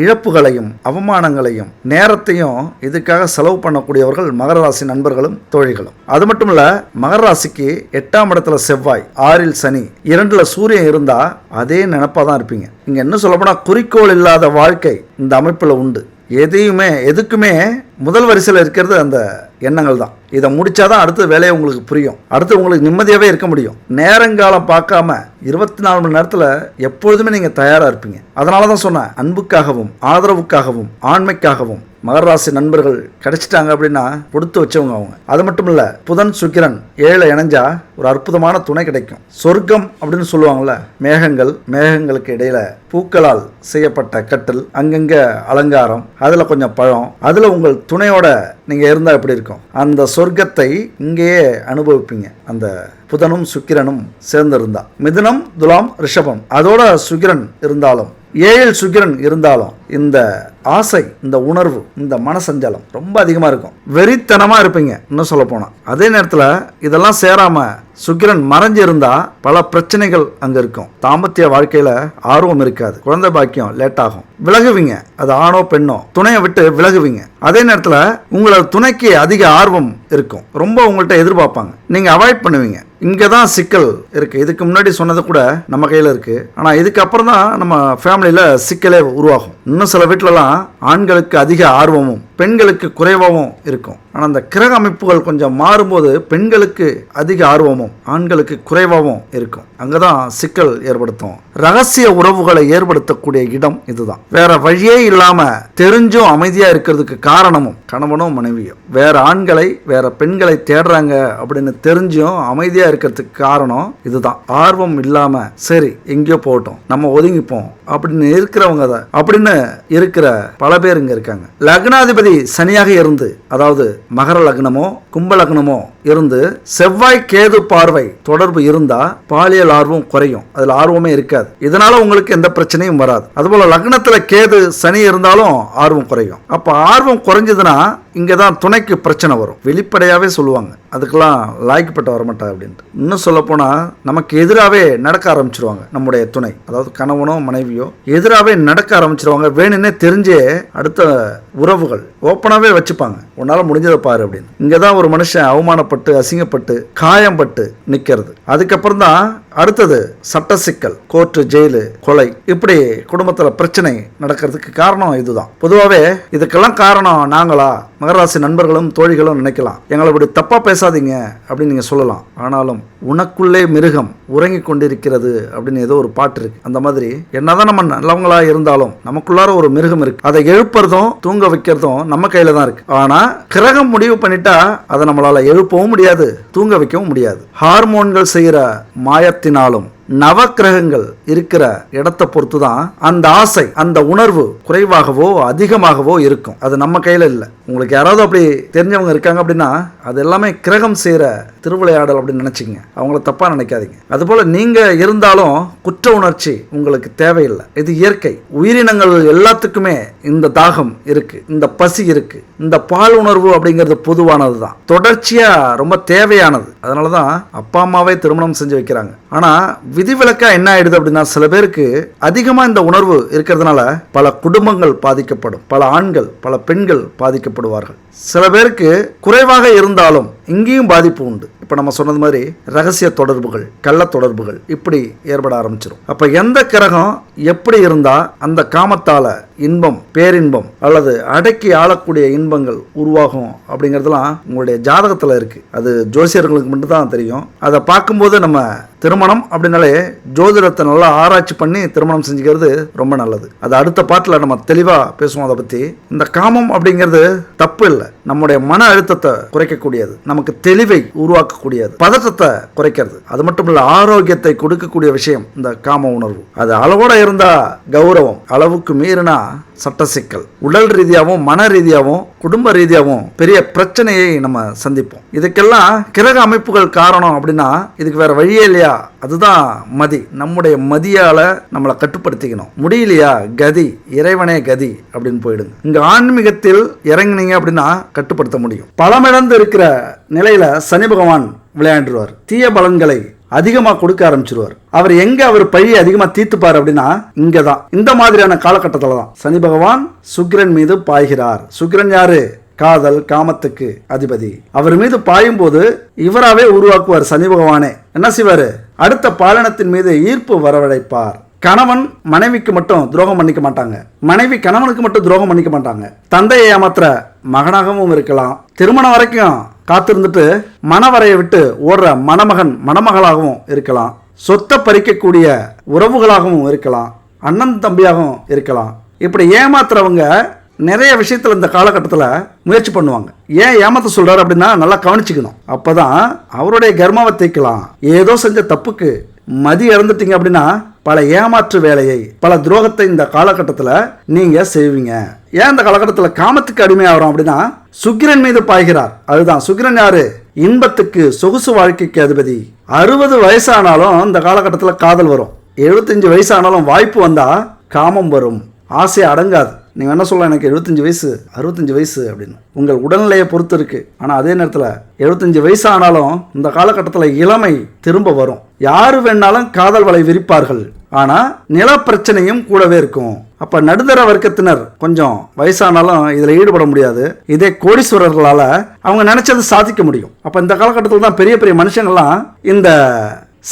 இழப்புகளையும் அவமானங்களையும் நேரத்தையும் இதுக்காக செலவு பண்ணக்கூடியவர்கள் மகர ராசி நண்பர்களும் தோழிகளும். அது மட்டும் இல்ல, மகர ராசிக்கு 8ஆம் இடத்துல செவ்வாய், 6ல் சனி, 2ல் சூரியன் இருந்தா அதே நினைப்பாதான் இருப்பீங்க. இங்க என்ன சொல்லப்போனா குறிக்கோள் இல்லாத வாழ்க்கை இந்த அமைப்புல உண்டு. எதுக்குமே முதல் வரிசையில் இருக்கிறது அந்த எண்ணங்கள் தான். இதை முடிச்சாதான் அடுத்த வேலையை உங்களுக்கு புரியும். அடுத்து உங்களுக்கு நிம்மதியாகவே இருக்க முடியும். நேரங்காலம் பார்க்காம 24 மணி நேரத்தில் எப்பொழுதுமே நீங்கள் தயாராக இருப்பீங்க. அதனால தான் சொன்னேன், அன்புக்காகவும் ஆதரவுக்காகவும் ஆண்மைக்காகவும் மகர ராசி நண்பர்கள் கிடைச்சிட்டாங்க அப்படின்னா கொடுத்து வச்சவங்க அவங்க. அது மட்டும் இல்ல, புதன் சுக்கிரன் 7 இணைஞ்சா ஒரு அற்புதமான துணை கிடைக்கும். சொர்க்கம் அப்படின்னு சொல்லுவாங்கல்ல, மேகங்களுக்கு இடையில பூக்களால் செய்யப்பட்ட கட்டில், அங்கங்க அலங்காரம், அதுல கொஞ்சம் பழம், அதுல உங்கள் துணையோட நீங்க இருந்தா எப்படி இருக்கும்? அந்த சொர்க்கத்தை இங்கேயே அனுபவிப்பீங்க. அந்த புதனும் சுக்கிரனும் சேர்ந்து இருந்தா. மிதுனம், துலாம், ரிஷபம் அதோட சுக்கிரன் இருந்தாலும், 7ல் சுக்கிரன் இருந்தாலும் இந்த ஆசை, இந்த உணர்வு, இந்த மனசஞ்சலம் ரொம்ப அதிகமாக இருக்கும். வெறித்தனமாக இருப்பீங்க இன்னும் சொல்ல போனால். அதே நேரத்தில் இதெல்லாம் சேராம சுக்கிரன் மறைஞ்சு இருந்தா பல பிரச்சனைகள் அங்கே இருக்கும். தாம்பத்திய வாழ்க்கையில் ஆர்வம் இருக்காது, குழந்தை பாக்கியம் லேட் ஆகும், விலகுவீங்க. அது ஆணோ பெண்ணோ துணையை விட்டு விலகுவீங்க. அதே நேரத்தில் உங்களோட துணைக்கு அதிக ஆர்வம் இருக்கும், ரொம்ப உங்கள்கிட்ட எதிர்பார்ப்பாங்க, நீங்கள் அவாய்ட் பண்ணுவீங்க. இங்கே தான் சிக்கல் இருக்குது. இதுக்கு முன்னாடி சொன்னது கூட நம்ம கையில் இருக்குது. ஆனால் இதுக்கப்புறம் தான் நம்ம ஃபேமிலியில் சிக்கலே உருவாகும். இன்னும் சில வீட்டிலலாம் ஆண்களுக்கு அதிக ஆர்வமும் பெண்களுக்கு குறைவாகவும் இருக்கும். ஆனால் அந்த கிரக அமைப்புகள் கொஞ்சம் மாறும்போது பெண்களுக்கு அதிக ஆர்வமும் ஆண்களுக்கு குறைவாகவும் இருக்கும். அங்கதான் சிக்கல் ஏற்படுத்தும். ரகசிய உறவுகளை ஏற்படுத்தக்கூடிய இடம் இதுதான். வேற வழியே இல்லாம தெரிஞ்சும் அமைதியா இருக்கிறதுக்கு காரணமும் கணவனும் மனைவியும். வேற ஆண்களை வேற பெண்களை தேடுறாங்க அப்படின்னு தெரிஞ்சும் அமைதியா இருக்கிறதுக்கு காரணம் இதுதான். ஆர்வம் இல்லாம சரி எங்கேயோ போட்டோம், நம்ம ஒதுங்கிப்போம் அப்படின்னு இருக்கிறவங்க தான். அப்படின்னு இருக்கிற பல பேர் இங்க இருக்காங்க. லக்னாதிபதி சனியாக இருந்து, அதாவது மகர லக்னமோ கும்ப லக்னமோ இருந்து செவ்வாய் கேது பார்வை தொடர்பு இருந்தா பாலியல் ஆர்வம் குறையும். அதுல ஆர்வமே இருக்காது. இதனால உங்களுக்கு எந்த பிரச்சனையும் வராது. அதுபோல லக்னத்துல கேது சனி இருந்தாலும் ஆர்வம் குறையும். அப்ப ஆர்வம் குறைஞ்சதுன்னா இங்கதான் துணைக்கு பிரச்சனை வரும். வெளிப்படையாவே சொல்லுவாங்க, அதுக்கெல்லாம் லாய்க்கப்பட்ட வரமாட்டா அப்படின்ட்டு. இன்னும் சொல்ல போனா நமக்கு எதிராகவே நடக்க ஆரம்பிச்சிருவாங்க. நம்முடைய துணை, அதாவது கணவனோ மனைவியோ எதிராகவே நடக்க ஆரம்பிச்சிருவாங்க. வேணுன்னே தெரிஞ்சே அடுத்த உறவுகள் ஓப்பனாவே வச்சுப்பாங்க, உன்னால முடிஞ்சதை பாரு அப்படின்னு. இங்கதான் ஒரு மனுஷன் அவமானப்பட்டு அசிங்கப்பட்டு காயம்பட்டு நிக்கிறது. அதுக்கப்புறம் தான் அடுத்தது சட்ட சிக்கல், கோர்ட்டு, ஜெயிலு, கொலை, இப்படி குடும்பத்துல பிரச்சனை நடக்கிறதுக்கு காரணம் இதுதான். பொதுவாகவே இதுக்கெல்லாம் காரணம் நாங்களா? மகராசி நண்பர்களும் தோழிகளும் நினைக்கலாம், எங்களை இப்படி தப்பா பேசாதீங்க அப்படின்னு நீங்க சொல்லலாம். ஆனாலும் உனக்குள்ளே மிருகம் உறங்கி கொண்டிருக்கிறது அப்படின்னு ஏதோ ஒரு பாட்டு இருக்கு. அந்த மாதிரி என்னதான் நம்ம நல்லவங்களா இருந்தாலும் நமக்குள்ளார ஒரு மிருகம் இருக்கு. அதை எழுப்புறதும் தூங்க வைக்கிறதும் நம்ம கையில தான் இருக்கு. ஆனா கிரகம் முடிவு பண்ணிட்டா அதை நம்மளால எழுப்பவும் முடியாது, தூங்க வைக்கவும் முடியாது. ஹார்மோன்கள் செய்யற மாயத்தினாலும் நவக்கிரகங்கள் இருக்கிற இடத்தை பொறுத்து தான் அந்த ஆசை, அந்த உணர்வு குறைவாகவோ அதிகமாகவோ இருக்கும். அது நம்ம கையில இல்லை. உங்களுக்கு யாராவது அப்படி தெரிஞ்சவங்க இருக்காங்க அப்படின்னா அது எல்லாமே கிரகம் செய்யற திருவிளையாடல் அப்படின்னு நினைச்சிங்க, அவங்கள தப்பா நினைக்காதீங்க. அதுபோல நீங்க இருந்தாலும் குற்ற உணர்ச்சி உங்களுக்கு தேவையில்லை. இது இயற்கை. உயிரினங்கள் எல்லாத்துக்குமே இந்த தாகம் இருக்கு, இந்த பசி இருக்கு. இந்த பால் உணர்வு அப்படிங்கிறது பொதுவானது தான், தொடர்ச்சியா ரொம்ப தேவையானது. அதனாலதான் அப்பா அம்மாவே திருமணம் செஞ்சு வைக்கிறாங்க. ஆனா விதிவிலக்கா என்ன ஆயிடுது அப்படின்னா, சில பேருக்கு அதிகமா இந்த உணர்வு இருக்கிறதுனால பல குடும்பங்கள் பாதிக்கப்படும், பல ஆண்கள் பல பெண்கள் பாதிக்கப்படுவார்கள். சில பேருக்கு குறைவாக இருந்தாலும் இங்கேயும் பாதிப்பு உண்டு. இப்ப நம்ம சொன்னது மாதிரி ரகசிய தொடர்புகள், கள்ள தொடர்புகள் இப்படி ஏற்பட ஆரம்பிச்சிடும். அப்ப எந்த கிரகம் எப்படி இருந்தா அந்த காமத்தால இன்பம், பேரின்பம் அல்லது அடக்கி ஆளக்கூடிய இன்பங்கள் உருவாகும் அப்படிங்கிறதுலாம் உங்களுடைய ஜாதகத்துல இருக்கு. அது ஜோசியர்களுக்கு மட்டும்தான் தெரியும். அதை பார்க்கும்போது நம்ம திருமணம் அப்படின்னாலே ஜோதிடத்தை நல்லா ஆராய்ச்சி பண்ணி திருமணம் செஞ்சுக்கிறது ரொம்ப நல்லது. அது அடுத்த பாட்டில் நம்ம தெளிவாக பேசுவோம் அதை பற்றி. இந்த காமம் அப்படிங்கிறது தப்பு இல்லை, நம்முடைய மன அழுத்தத்தை குறைக்கக்கூடியது, நமக்கு தெளிவை உருவாக்கக்கூடியது, பதற்றத்தை குறைக்கிறது. அது மட்டும் இல்லை, ஆரோக்கியத்தை கொடுக்கக்கூடிய விஷயம் இந்த காம உணர்வு. அது அளவோட இருந்தா கௌரவம், அளவுக்கு மீறினா சட்ட சிக்கல். உடல் ரீதியாகவும் மன ரீதியாகவும் குடும்ப ரீதியாகவும் பெரிய பிரச்சனையை நம்ம சந்திப்போம். இதுக்கெல்லாம் கிரக அமைப்புகள் காரணம் அப்படின்னா இதுக்கு வேற வழியே இல்லையா? அதுதான் மதி. நம்முடைய மதியால நம்மளை கட்டுப்படுத்திக்கணும். முடியலையா, கதி, இறைவனே கதி அப்படின்னு போயிடுங்க. இங்க ஆன்மீகத்தில் இறங்குனீங்க அப்படின்னா கட்டுப்படுத்த முடியும். பலமிழந்து இருக்கிற நிலையில சனி பகவான் விளையாண்டுருவார். தீய பலன்களை அதிகமா கொடுக்க ஆரம்பிச்சிருவார். அவர் எங்க அவர் பழியை அதிகமா தீர்த்துப்பார் அப்படின்னா இங்கதான். இந்த மாதிரியான காலகட்டத்துல தான் சனி பகவான் சுக்கிரன் மீது பாய்கிறார். சுக்கிரன் யாரு? காதல், காமத்துக்கு அதிபதி. அவர் மீது பாயும் போது இவராவே உருவாக்குவார் சனி பகவானே. என்ன செய்வாரு? அடுத்த பாலனத்தின் மீது ஈர்ப்பு வரவழைப்பார். கணவன் மனைவிக்கு மட்டும் துரோகம் பண்ணிக்க மாட்டாங்க, மனைவி கணவனுக்கு மட்டும் துரோகம் பண்ணிக்க மாட்டாங்க. தந்தையை ஏமாத்துற மகனாகவும் இருக்கலாம், திருமணம் வரைக்கும் காத்திருந்துட்டு மணவரையை விட்டு ஓடுற மணமகன் மணமகளாகவும் இருக்கலாம், சொத்தை பறிக்கக்கூடிய உறவுகளாகவும் இருக்கலாம், அண்ணன் தம்பியாகவும் இருக்கலாம். இப்படி ஏமாத்துறவங்க நிறைய விஷயத்துல இந்த காலகட்டத்தில் முயற்சி பண்ணுவாங்க. ஏன் ஏமாத்த சொல்றாரு அப்படின்னா நல்லா கவனிச்சுக்கணும். அப்பதான் அவருடைய கர்மாவை தேய்க்கலாம். ஏதோ செஞ்ச தப்புக்கு மதி இறந்துட்டீங்க அப்படின்னா பல ஏமாற்று வேலையை, பல துரோகத்தை இந்த காலகட்டத்தில் நீங்க செய்வீங்க. ஏன் இந்த காலகட்டத்தில் காமத்துக்கு அடிமையாகிறோம் அப்படின்னா சுக்கிரன் மீது பாய்கிறார். அதுதான் சுக்கிரன் யாரு? இன்பத்துக்கு, சொகுசு வாழ்க்கைக்கு அதிபதி. 60 வயசானாலும் இந்த காலகட்டத்தில் காதல் வரும். 75 வயசானாலும் வாய்ப்பு வந்தா காமம் வரும். ஆசை அடங்காது. நீங்கள் என்ன சொல்லலாம், எனக்கு 75 வயசு 65 வயசு அப்படின்னு. உங்கள் உடல்நிலையை பொறுத்து இருக்கு. ஆனால் அதே நேரத்தில் 75 வயசு ஆனாலும் இந்த காலகட்டத்தில் இளமை திரும்ப வரும். யாரு வேணாலும் காதல் வலை விரிப்பார்கள். ஆனால் நில பிரச்சனையும் கூடவே இருக்கும். அப்போ நடுத்தர வர்க்கத்தினர் கொஞ்சம் வயசானாலும் இதில் ஈடுபட முடியாது. இதே கோடீஸ்வரர்களால் அவங்க நினைச்சது சாதிக்க முடியும். அப்போ இந்த காலகட்டத்தில் தான் பெரிய பெரிய மனுஷங்கள்லாம் இந்த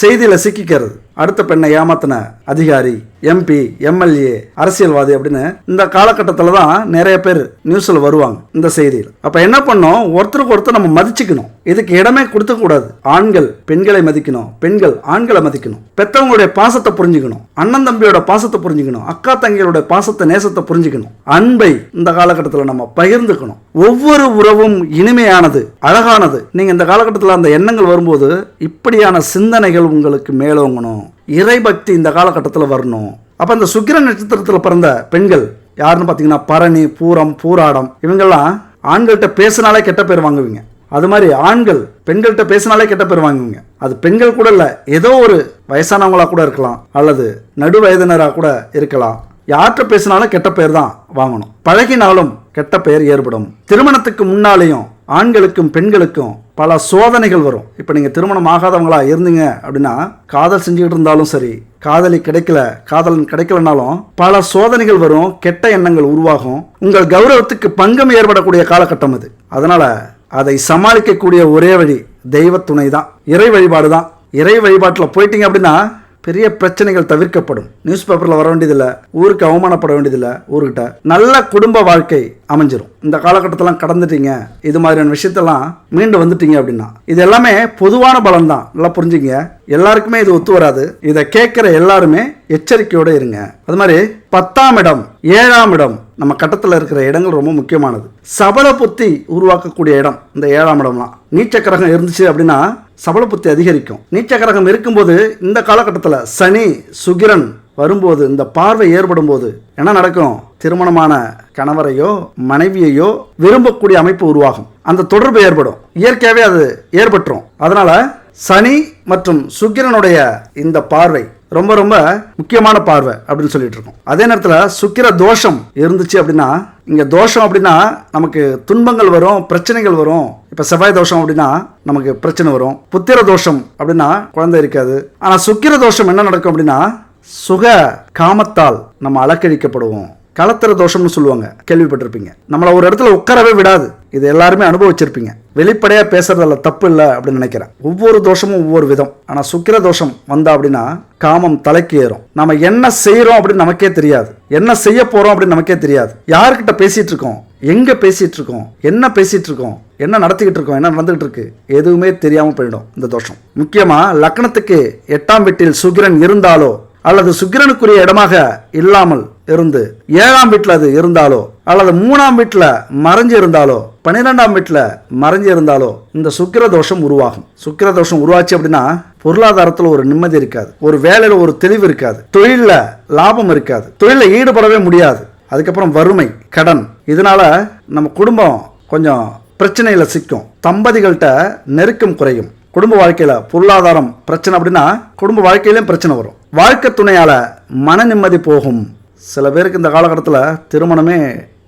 செய்தியில் சிக்கிக்கிறது. அடுத்த பெண்ணை ஏமாத்தின அதிகாரி, எம்பி, எம்எல்ஏ, அரசியல்வாதி அப்படின்னு இந்த காலகட்டத்தில் தான் நிறைய பேர் நியூஸில் வருவாங்க இந்த செய்தியில். அப்போ என்ன பண்ணோம், ஒருத்தருக்கு ஒருத்தர் நம்ம மதிச்சுக்கணும். இதுக்கு இடமே கொடுக்க கூடாது. ஆண்கள் பெண்களை மதிக்கணும், பெண்கள் ஆண்களை மதிக்கணும். பெற்றவங்களுடைய பாசத்தை புரிஞ்சுக்கணும், அண்ணன் தம்பியோட பாசத்தை புரிஞ்சுக்கணும், அக்கா தங்கியோட பாசத்தை, நேசத்தை புரிஞ்சுக்கணும். அன்பை இந்த காலகட்டத்தில் நம்ம பகிர்ந்துக்கணும். ஒவ்வொரு உறவும் இனிமையானது, அழகானது. நீங்க இந்த காலகட்டத்தில் அந்த எண்ணங்கள் வரும்போது இப்படியான சிந்தனைகள் உங்களுக்கு மேலோங்கணும். இறைபக்தி இந்த காலகட்டத்தில் வரணும். அப்ப இந்த சுக்கிர நட்சத்திரத்தில் பிறந்த பெண்கள் யாருன்னு பார்த்தீங்கன்னா பரணி, பூரம், பூராடம், இவங்கெல்லாம் ஆண்கள்கிட்ட பேசினாலே கெட்ட பேர் வாங்குவீங்க. அது மாதிரி ஆண்கள் பெண்கள்கிட்ட பேசினாலே கெட்ட பேர் வாங்குவீங்க. அது பெண்கள் கூட இல்லை, ஏதோ ஒரு வயசானவங்களா கூட இருக்கலாம், அல்லது நடு வயதினராக கூட இருக்கலாம். யார்கிட்ட பேசினாலும் கெட்ட பேர் தான் வாங்கணும். பழகினாலும் கெட்ட பெயர் ஏற்படும். திருமணத்துக்கு முன்னாலேயும் ஆண்களுக்கும் பெண்களுக்கும் பல சோதனைகள் வரும். இப்போ நீங்கள் திருமணம் ஆகாதவங்களா இருந்தீங்க அப்படின்னா காதல் செஞ்சுக்கிட்டு இருந்தாலும் சரி, காதலி கிடைக்கல, காதலன் கிடைக்கலனாலும் பல சோதனைகள் வரும், கெட்ட எண்ணங்கள் உருவாகும். உங்கள் கௌரவத்துக்கு பங்கம் ஏற்படக்கூடிய காலகட்டம் அது. அதனால அதை சமாளிக்கக்கூடிய ஒரே வழி தெய்வ துணை தான், இறை வழிபாடு தான். இறை வழிபாட்டில் போயிட்டீங்க அப்படின்னா பெரிய பிரச்சனைகள் தவிர்க்கப்படும். நியூஸ் பேப்பரில் வர வேண்டியதில்லை, ஊருக்கு அவமானப்பட வேண்டியதில்லை, ஊருக்கிட்ட நல்ல குடும்ப வாழ்க்கை அமைஞ்சிரும். இந்த காலகட்டத்தெல்லாம் கடந்துட்டீங்க, இது மாதிரியான விஷயத்தெல்லாம் மீண்டு வந்துட்டீங்க அப்படின்னா இது எல்லாமே பொதுவான பலன் தான். நல்லா புரிஞ்சுங்க. எல்லாருக்குமே இது ஒத்து வராது. இதை கேட்குற எல்லாருமே எச்சரிக்கையோடு இருங்க. அது மாதிரி 10ஆம் இடம், 7ஆம் இடம் நம்ம கட்டத்தில் இருக்கிற இடங்கள் ரொம்ப முக்கியமானது. சபல புத்தி உருவாக்கக்கூடிய இடம் இந்த 7ஆம் இடம்லாம். நீச்சக்கரகம் இருந்துச்சு அப்படின்னா சபல புத்தி அதிகரிக்கும். நீச்சக்கரகம் இருக்கும்போது இந்த காலகட்டத்தில் சனி, சுக்கிரன் வரும்போது, இந்த பார்வை ஏற்படும் போது என்ன நடக்கும்? திருமணமான கணவரையோ மனைவியையோ விரும்பக்கூடிய அமைப்பு உருவாகும். அந்த தொடர்பு ஏற்படும். இயற்கையாகவே அது ஏற்பட்டுரும். அதனால சனி மற்றும் சுக்கிரனுடைய இந்த பார்வை ரொம்ப ரொம்ப முக்கியமான பார்வை அப்படின்னு சொல்லிட்டு இருக்கோம். அதே நேரத்தில் சுக்கிர தோஷம் இருந்துச்சு அப்படின்னா, இங்கே தோஷம் அப்படின்னா நமக்கு துன்பங்கள் வரும், பிரச்சனைகள் வரும். இப்போ செவ்வாய் தோஷம் அப்படின்னா நமக்கு பிரச்சனை வரும். புத்திர தோஷம் அப்படின்னா குழந்தை இருக்காது. ஆனால் சுக்கிர தோஷம் என்ன நடக்கும் அப்படின்னா சுக காமத்தால் நம்ம அலக்கழிக்கப்படுவோம். கலத்திர தோஷம்னு சொல்லுவாங்க, கேள்விப்பட்டிருப்பீங்க. நம்மளை ஒரு இடத்துல உட்காரவே விடாது. இது எல்லாருமே அனுபவிச்சிருப்பீங்க. வெளிப்படையாக பேசுறதுல தப்பு இல்லை அப்படின்னு நினைக்கிறேன். ஒவ்வொரு தோஷமும் ஒவ்வொரு விதம். ஆனால் சுக்கிர தோஷம் வந்தா அப்படின்னா காமம் தலைக்கு ஏறும். நம்ம என்ன செய்யறோம் அப்படின்னு நமக்கே தெரியாது, என்ன செய்ய போறோம் அப்படின்னு நமக்கே தெரியாது. யாருக்கிட்ட பேசிட்டு இருக்கோம், எங்கே பேசிகிட்டு இருக்கோம், என்ன பேசிகிட்டு இருக்கோம், என்ன நடத்திக்கிட்டு இருக்கோம், என்ன நடந்துகிட்டு இருக்கு, எதுவுமே தெரியாமல் போயிடும் இந்த தோஷம். முக்கியமாக லக்னத்துக்கு 8ஆம் வீட்டில் சுக்கிரன் இருந்தாலோ அல்லது சுக்கிரனுக்குரிய இடமாக இல்லாமல் இருந்து 7ஆம் வீட்டில் அது இருந்தாலோ அல்லது 3ஆம் வீட்டில் மறைஞ்சு இருந்தாலோ 12ஆம் வீட்டில் மறைஞ்சு இருந்தாலோ இந்த சுக்கிர தோஷம் உருவாகும். சுக்கிர தோஷம் உருவாச்சு அப்படின்னா பொருளாதாரத்தில் ஒரு நிம்மதி இருக்காது, ஒரு வேலையில் ஒரு தெளிவு இருக்காது, தொழிலில் லாபம் இருக்காது, தொழிலில் ஈடுபடவே முடியாது. அதுக்கப்புறம் வறுமை, கடன், இதனால நம்ம குடும்பம் கொஞ்சம் பிரச்சனையில் சிக்கும், தம்பதிகள்கிட்ட நெருக்கம் குறையும், குடும்ப வாழ்க்கையில் பொருளாதாரம் பிரச்சனை அப்படின்னா குடும்ப வாழ்க்கையிலும் பிரச்சனை வரும், வாழ்க்கை துணையால் மன நிம்மதி போகும். சில பேருக்கு இந்த காலகட்டத்தில் திருமணமே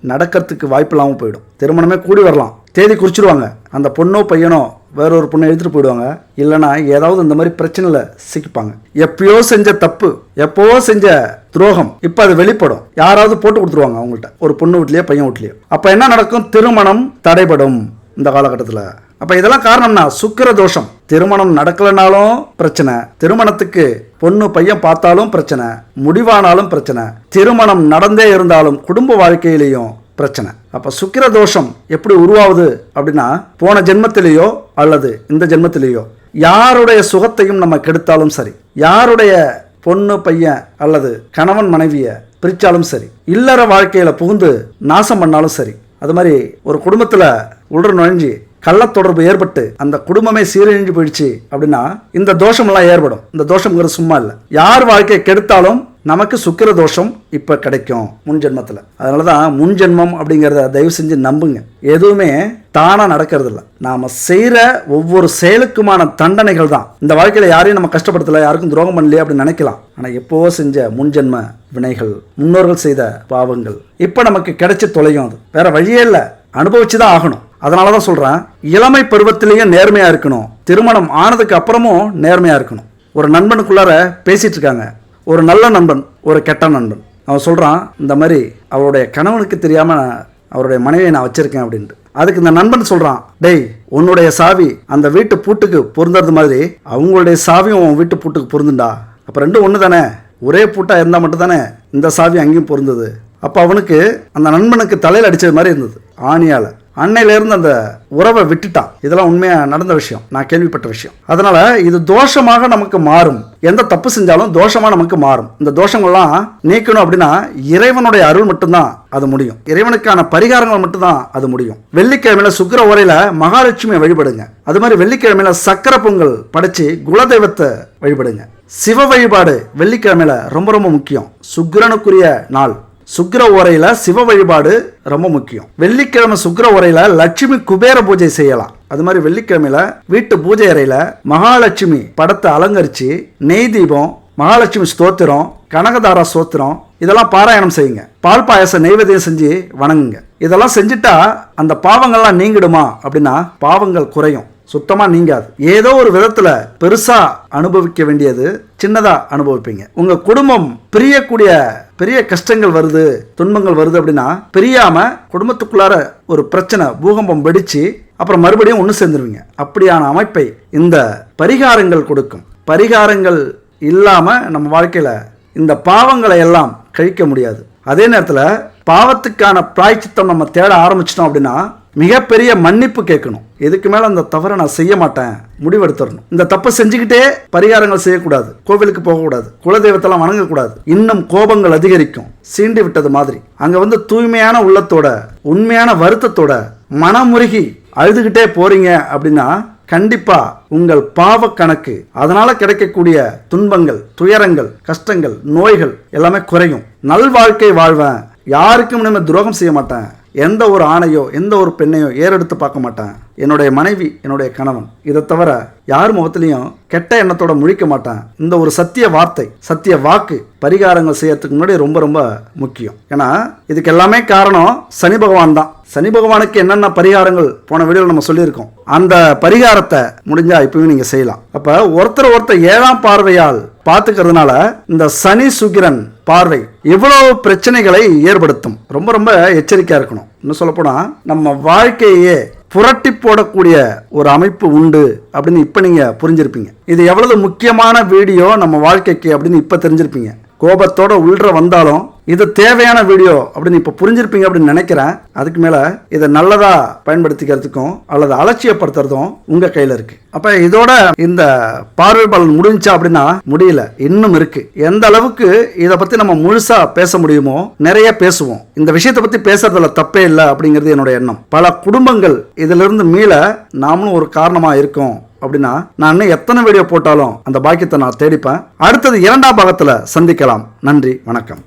நடக்கிறதுக்கு வாய்ப்பு இல்லாமல் போயிடும். திருமணமே கூடி வரலாம், தேதி குறிச்சிடுவாங்க, அந்த பொண்ணோ பையனோ வேறொரு பொண்ணை எடுத்துகிட்டு போயிடுவாங்க, இல்லைனா ஏதாவது இந்த மாதிரி பிரச்சனையில் சிக்கிப்பாங்க. எப்பயோ செஞ்ச தப்பு, எப்போ செஞ்ச துரோகம் இப்போ அது வெளிப்படும், யாராவது போட்டு கொடுத்துருவாங்க அவங்கள்ட்ட, ஒரு பொண்ணு வீட்லையோ பையன் வீட்லையோ. அப்போ என்ன நடக்கும், திருமணம் தடைபடும் இந்த காலகட்டத்தில். அப்போ இதெல்லாம் காரணம்னா சுக்கிர தோஷம். திருமணம் நடக்கலைனாலும் பிரச்சனை, திருமணத்துக்கு பொண்ணு பையன் பார்த்தாலும் பிரச்சனை, முடிவானாலும் பிரச்சனை, திருமணம் நடந்தே இருந்தாலும் குடும்ப வாழ்க்கையிலையும் பிரச்சனை. அப்போ சுக்கிர தோஷம் எப்படி உருவாகுது அப்படின்னா போன ஜென்மத்திலேயோ அல்லது இந்த ஜென்மத்திலேயோ யாருடைய சுகத்தையும் நம்ம கெடுத்தாலும் சரி, யாருடைய பொண்ணு பையன் அல்லது கணவன் மனைவியை பிரித்தாலும் சரி, இல்லற வாழ்க்கையில் புகுந்து நாசம் பண்ணாலும் சரி, அது மாதிரி ஒரு குடும்பத்தில் உள்ள நுழைஞ்சி கள்ள தொடர்பு ஏற்பட்டு அந்த குடும்பமே சீரழிஞ்சு போயிடுச்சு அப்படின்னா இந்த தோஷமெல்லாம் ஏற்படும். இந்த தோஷம்ங்கிறது சும்மா இல்லை, யார் வாழ்க்கையை கெடுத்தாலும் நமக்கு சுக்கிர தோஷம் இப்போ கிடைக்கும் முன் ஜென்மத்தில். அதனால தான் முன் ஜென்மம் அப்படிங்கிறத தயவு செஞ்சு நம்புங்க. எதுவுமே தானாக நடக்கிறது இல்லை, நாம் செய்கிற ஒவ்வொரு செயலுக்குமான தண்டனைகள் தான். இந்த வாழ்க்கையில் யாரையும் நம்ம கஷ்டப்படுத்தலை, யாருக்கும் துரோகம் பண்ணலையே அப்படின்னு நினைக்கலாம். ஆனால் எப்போவோ செஞ்ச முன்ஜென்ம வினைகள், முன்னோர்கள் செய்த பாவங்கள் இப்போ நமக்கு கிடைச்சி தொலையும். அது வேற வழியே இல்லை, அனுபவிச்சு தான் ஆகணும். அதனால தான் சொல்கிறேன், இளமை பருவத்திலேயே நேர்மையாக இருக்கணும், திருமணம் ஆனதுக்கு அப்புறமும் நேர்மையாக இருக்கணும். ஒரு நண்பனுக்குள்ளார பேசிகிட்டு இருக்காங்க, ஒரு நல்ல நண்பன் ஒரு கெட்ட நண்பன். அவன் சொல்கிறான், இந்த மாதிரி அவருடைய கணவனுக்கு தெரியாமல் அவருடைய மனைவியை நான் வச்சுருக்கேன் அப்படின்ட்டு. அதுக்கு இந்த நண்பன் சொல்கிறான், டேய் உன்னுடைய சாவி அந்த வீட்டு பூட்டுக்கு பொருந்துறது மாதிரி அவங்களுடைய சாவியும் உன் வீட்டு பூட்டுக்கு பொருந்துண்டா. அப்போ ரெண்டும் ஒன்று தானே, ஒரே பூட்டாக இருந்தால் மட்டும் தானே இந்த சாவி அங்கேயும் பொருந்தது. அப்போ அவனுக்கு அந்த நண்பனுக்கு தலையில் அடித்தது மாதிரி இருந்தது ஆணியால். அன்னையிலேருந்து அந்த உறவை விட்டுட்டான். இதெல்லாம் உண்மையாக நடந்த விஷயம், நான் கேள்விப்பட்ட விஷயம். அதனால் இது தோஷமாக நமக்கு மாறும். எந்த தப்பு செஞ்சாலும் தோஷமாக நமக்கு மாறும். இந்த தோஷங்கள்லாம் நீக்கணும் அப்படின்னா இறைவனுடைய அருள் மட்டும்தான் அது முடியும், இறைவனுக்கான பரிகாரங்கள் மட்டும்தான் அது முடியும். வெள்ளிக்கிழமையில சுக்கிர ஓரையில் மகாலட்சுமியை வழிபடுங்க. அது மாதிரி வெள்ளிக்கிழமையில சக்கரை பொங்கல் படைச்சு குலதெய்வத்தை வழிபடுங்க. சிவ வழிபாடு வெள்ளிக்கிழமையில ரொம்ப ரொம்ப முக்கியம். சுக்கிரனுக்குரிய நாள், சுக்கிர ஓரையில் சிவ வழிபாடு ரொம்ப முக்கியம். வெள்ளிக்கிழமை சுக்கிர ஓரையில் லட்சுமி குபேர பூஜை செய்யலாம். அது மாதிரி வெள்ளிக்கிழமையில வீட்டு பூஜை அறையில் மகாலட்சுமி படத்தை அலங்கரித்து நெய் தீபம், மகாலட்சுமி ஸ்தோத்திரம், கனகதாரா ஸ்தோத்திரம் இதெல்லாம் பாராயணம் செய்யுங்க. பால் பாயச நெய்வேத்தியம் செஞ்சு வணங்குங்க. இதெல்லாம் செஞ்சுட்டா அந்த பாவங்கள்லாம் நீங்கிடுமா அப்படின்னா பாவங்கள் குறையும், சுத்தமாக நீங்காது. ஏதோ ஒரு விதத்தில் பெருசாக அனுபவிக்க வேண்டியது சின்னதாக அனுபவிப்பீங்க. உங்கள் குடும்பம் பிரியக்கூடிய பெரிய கஷ்டங்கள் வருது, துன்பங்கள் வருது அப்படின்னா பிரியாமல் குடும்பத்துக்குள்ளார ஒரு பிரச்சனை பூகம்பம் வெடிச்சு அப்புறம் மறுபடியும் ஒன்று சேர்ந்துருவீங்க. அப்படியான அமைப்பை இந்த பரிகாரங்கள் கொடுக்கும். பரிகாரங்கள் இல்லாமல் நம்ம வாழ்க்கையில் இந்த பாவங்களை எல்லாம் கழிக்க முடியாது. அதே நேரத்தில் பாவத்துக்கான பிராய்ச்சித்தம் நம்ம தேட ஆரம்பிச்சிட்டோம் அப்படின்னா மிகப்பெரிய மன்னிப்பு கேட்கணும். இதுக்கு மேலே அந்த தவறை நான் செய்ய மாட்டேன் முடிவெடுத்துடணும். இந்த தப்பை செஞ்சுக்கிட்டே பரிகாரங்கள் செய்யக்கூடாது, கோவிலுக்கு போகக்கூடாது, குலதெய்வத்தெல்லாம் வணங்கக்கூடாது. இன்னும் கோபங்கள் அதிகரிக்கும், சீண்டி விட்டது மாதிரி. அங்கே தூய்மையான உள்ளத்தோட உண்மையான வருத்தத்தோட மனமுருகி அழுதுகிட்டே போறீங்க அப்படின்னா கண்டிப்பா உங்கள் பாவ கணக்கு, அதனால கிடைக்கக்கூடிய துன்பங்கள், துயரங்கள், கஷ்டங்கள், நோய்கள் எல்லாமே குறையும். நல்வாழ்க்கை வாழ்வேன், யாருக்கும் நம்ம துரோகம் செய்ய மாட்டேன், எந்த ஒரு ஆணையோ எந்த ஒரு பெண்ணையோ ஏறெடுத்து பார்க்க மாட்டேன், என்னுடைய மனைவி என்னுடைய கணவன், இதை தவிர யார் முகத்திலையும் கெட்ட எண்ணத்தோட முழிக்க மாட்டேன். இந்த ஒரு சத்திய வார்த்தை, சத்திய வாக்கு பரிகாரங்கள் செய்யறதுக்கு முன்னாடி ரொம்ப ரொம்ப முக்கியம். ஏன்னா இதுக்கு எல்லாமே காரணம் சனி பகவான் தான். சனி பகவானுக்கு என்னென்ன பரிகாரங்கள் போன வீடியோவில் நம்ம சொல்லியிருக்கோம். அந்த பரிகாரத்தை முடிஞ்சா இப்பவும் நீங்க செய்யலாம். அப்ப ஒருத்தர் 7ஆம் பார்வையால் பார்த்துக்கிறதுனால இந்த சனி சுக்கிரன் பார்வை எவ்வளவு பிரச்சனைகளை ஏற்படுத்தும். ரொம்ப ரொம்ப எச்சரிக்கையா இருக்கணும். இன்னும் சொல்ல போனா நம்ம வாழ்க்கையே புரட்டி போடக்கூடிய ஒரு அமைப்பு உண்டு அப்படின்னு இப்ப நீங்க புரிஞ்சிருப்பீங்க. இது எவ்வளவு முக்கியமான வீடியோ நம்ம வாழ்க்கைக்கு அப்படின்னு இப்ப தெரிஞ்சிருப்பீங்க. கோபத்தோட உள்ற வந்தாலும் இது தேவையான வீடியோ அப்படின்னு இப்போ புரிஞ்சிருப்பீங்க அப்படின்னு நினைக்கிறேன். அதுக்கு மேலே இதை நல்லதா பயன்படுத்திக்கிறதுக்கும் அல்லது அலட்சியப்படுத்துறதும் உங்கள் கையில் இருக்கு. அப்போ இதோட இந்த பார்வை பலன் முடிஞ்சா அப்படின்னா முடியல, இன்னும் இருக்கு. எந்த அளவுக்கு இதை பற்றி நம்ம முழுசா பேச முடியுமோ நிறைய பேசுவோம். இந்த விஷயத்தை பற்றி பேசுறதுல தப்பே இல்லை அப்படிங்கிறது என்னோட எண்ணம். பல குடும்பங்கள் இதிலிருந்து மீள நாமளும் ஒரு காரணமாக இருக்கோம் அப்படின்னா நான் இன்னும் எத்தனை வீடியோ போட்டாலும் அந்த பாக்கியத்தை நான் தேடிப்பேன். அடுத்தது 2ஆம் பாகத்தில் சந்திக்கலாம். நன்றி, வணக்கம்.